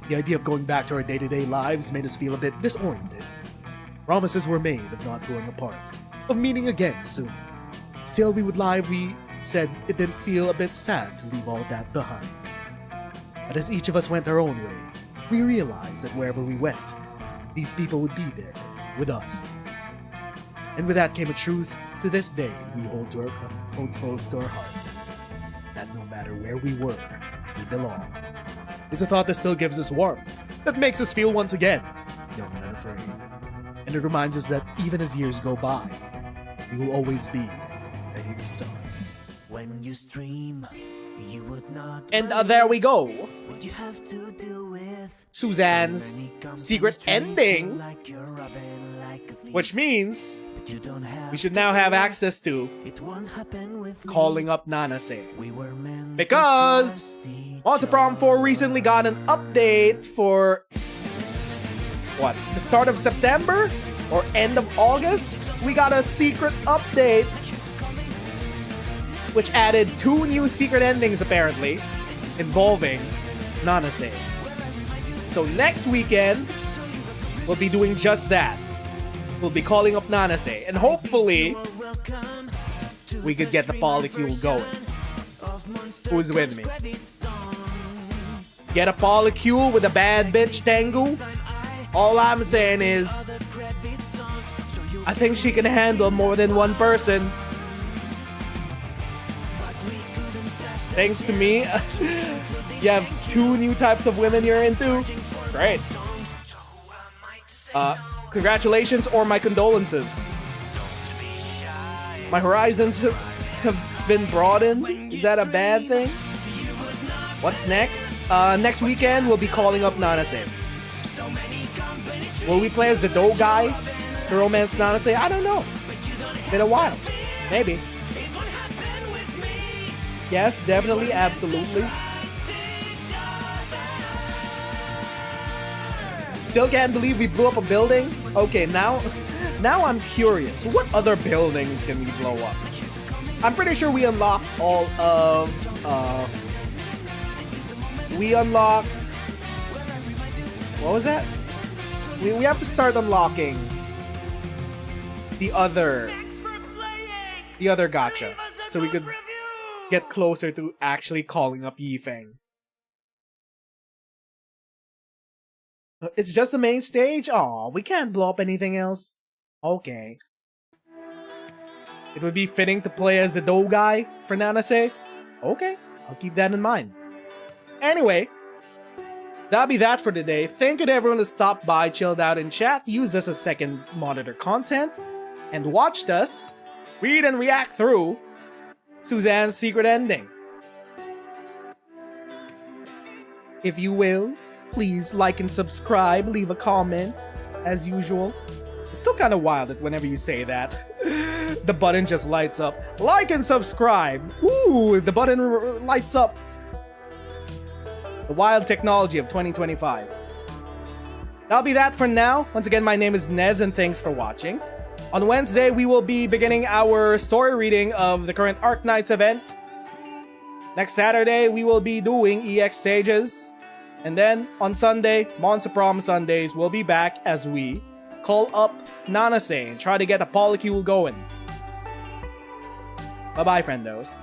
The idea of going back to our day-to-day lives made us feel a bit disoriented. Promises were made of not growing apart, of meeting again soon. Still, we said it did feel a bit sad to leave all that behind. But as each of us went our own way, we realized that wherever we went, these people would be there, with us. And with that came a truth to this day we hold close to our hearts. That no matter where we were, we belong. It's a thought that still gives us warmth, that makes us feel once again young and unafraid. And it reminds us that even as years go by, we will always be ready to start. When you stream, you would not. And there we go. What you have to deal with. Suzanne's secret ending, Like you're robbing, like a thief. which means But you don't have we should to now have do it. access to It won't happen with me. calling up Nanase. We were meant Because to trust each Monster Prom 4 recently got an update for what? The start of September or end of August? We got a secret update which added 2 new secret endings apparently involving Nanase. So next weekend we'll be doing just that. We'll be calling up Nanase and hopefully we could get the polycule going. Who's with me? Get a polycule with a bad bitch Tengu? All I'm saying is I think she can handle more than one person. Thanks to me, you have 2 new types of women you're into. Great. Congratulations or my condolences. My horizons have been broadened. Is that a bad thing? What's next? Next weekend we'll be calling up Nanase. Will we play as the dough guy to romance Nanase? I don't know. Been a while. Maybe. Yes, definitely, absolutely. Still can't believe we blew up a building? Okay, now I'm curious. What other buildings can we blow up? I'm pretty sure we unlocked all of... we unlocked... What was that? We have to start unlocking the other gacha. So we could get closer to actually calling up Yifeng. It's just the main stage? Aw, we can't blow up anything else. Okay. It would be fitting to play as the dough guy for Nanase? Okay, I'll keep that in mind. Anyway, that'll be that for today. Thank you to everyone that stopped by, chilled out in chat, used us as second monitor content, and watched us read and react through Suzanne's secret ending. If you will, please like and subscribe, leave a comment, as usual. It's still kind of wild that whenever you say that, the button just lights up. Like and subscribe! Ooh, the button lights up. The wild technology of 2025. That'll be that for now. Once again, my name is Nez and thanks for watching. On Wednesday, we will be beginning our story reading of the current Arc Knights event. Next Saturday, we will be doing EX stages. And then, on Sunday, Monster Prom Sundays, will be back as we call up Nanase and try to get a polycule going. Bye-bye, friendos.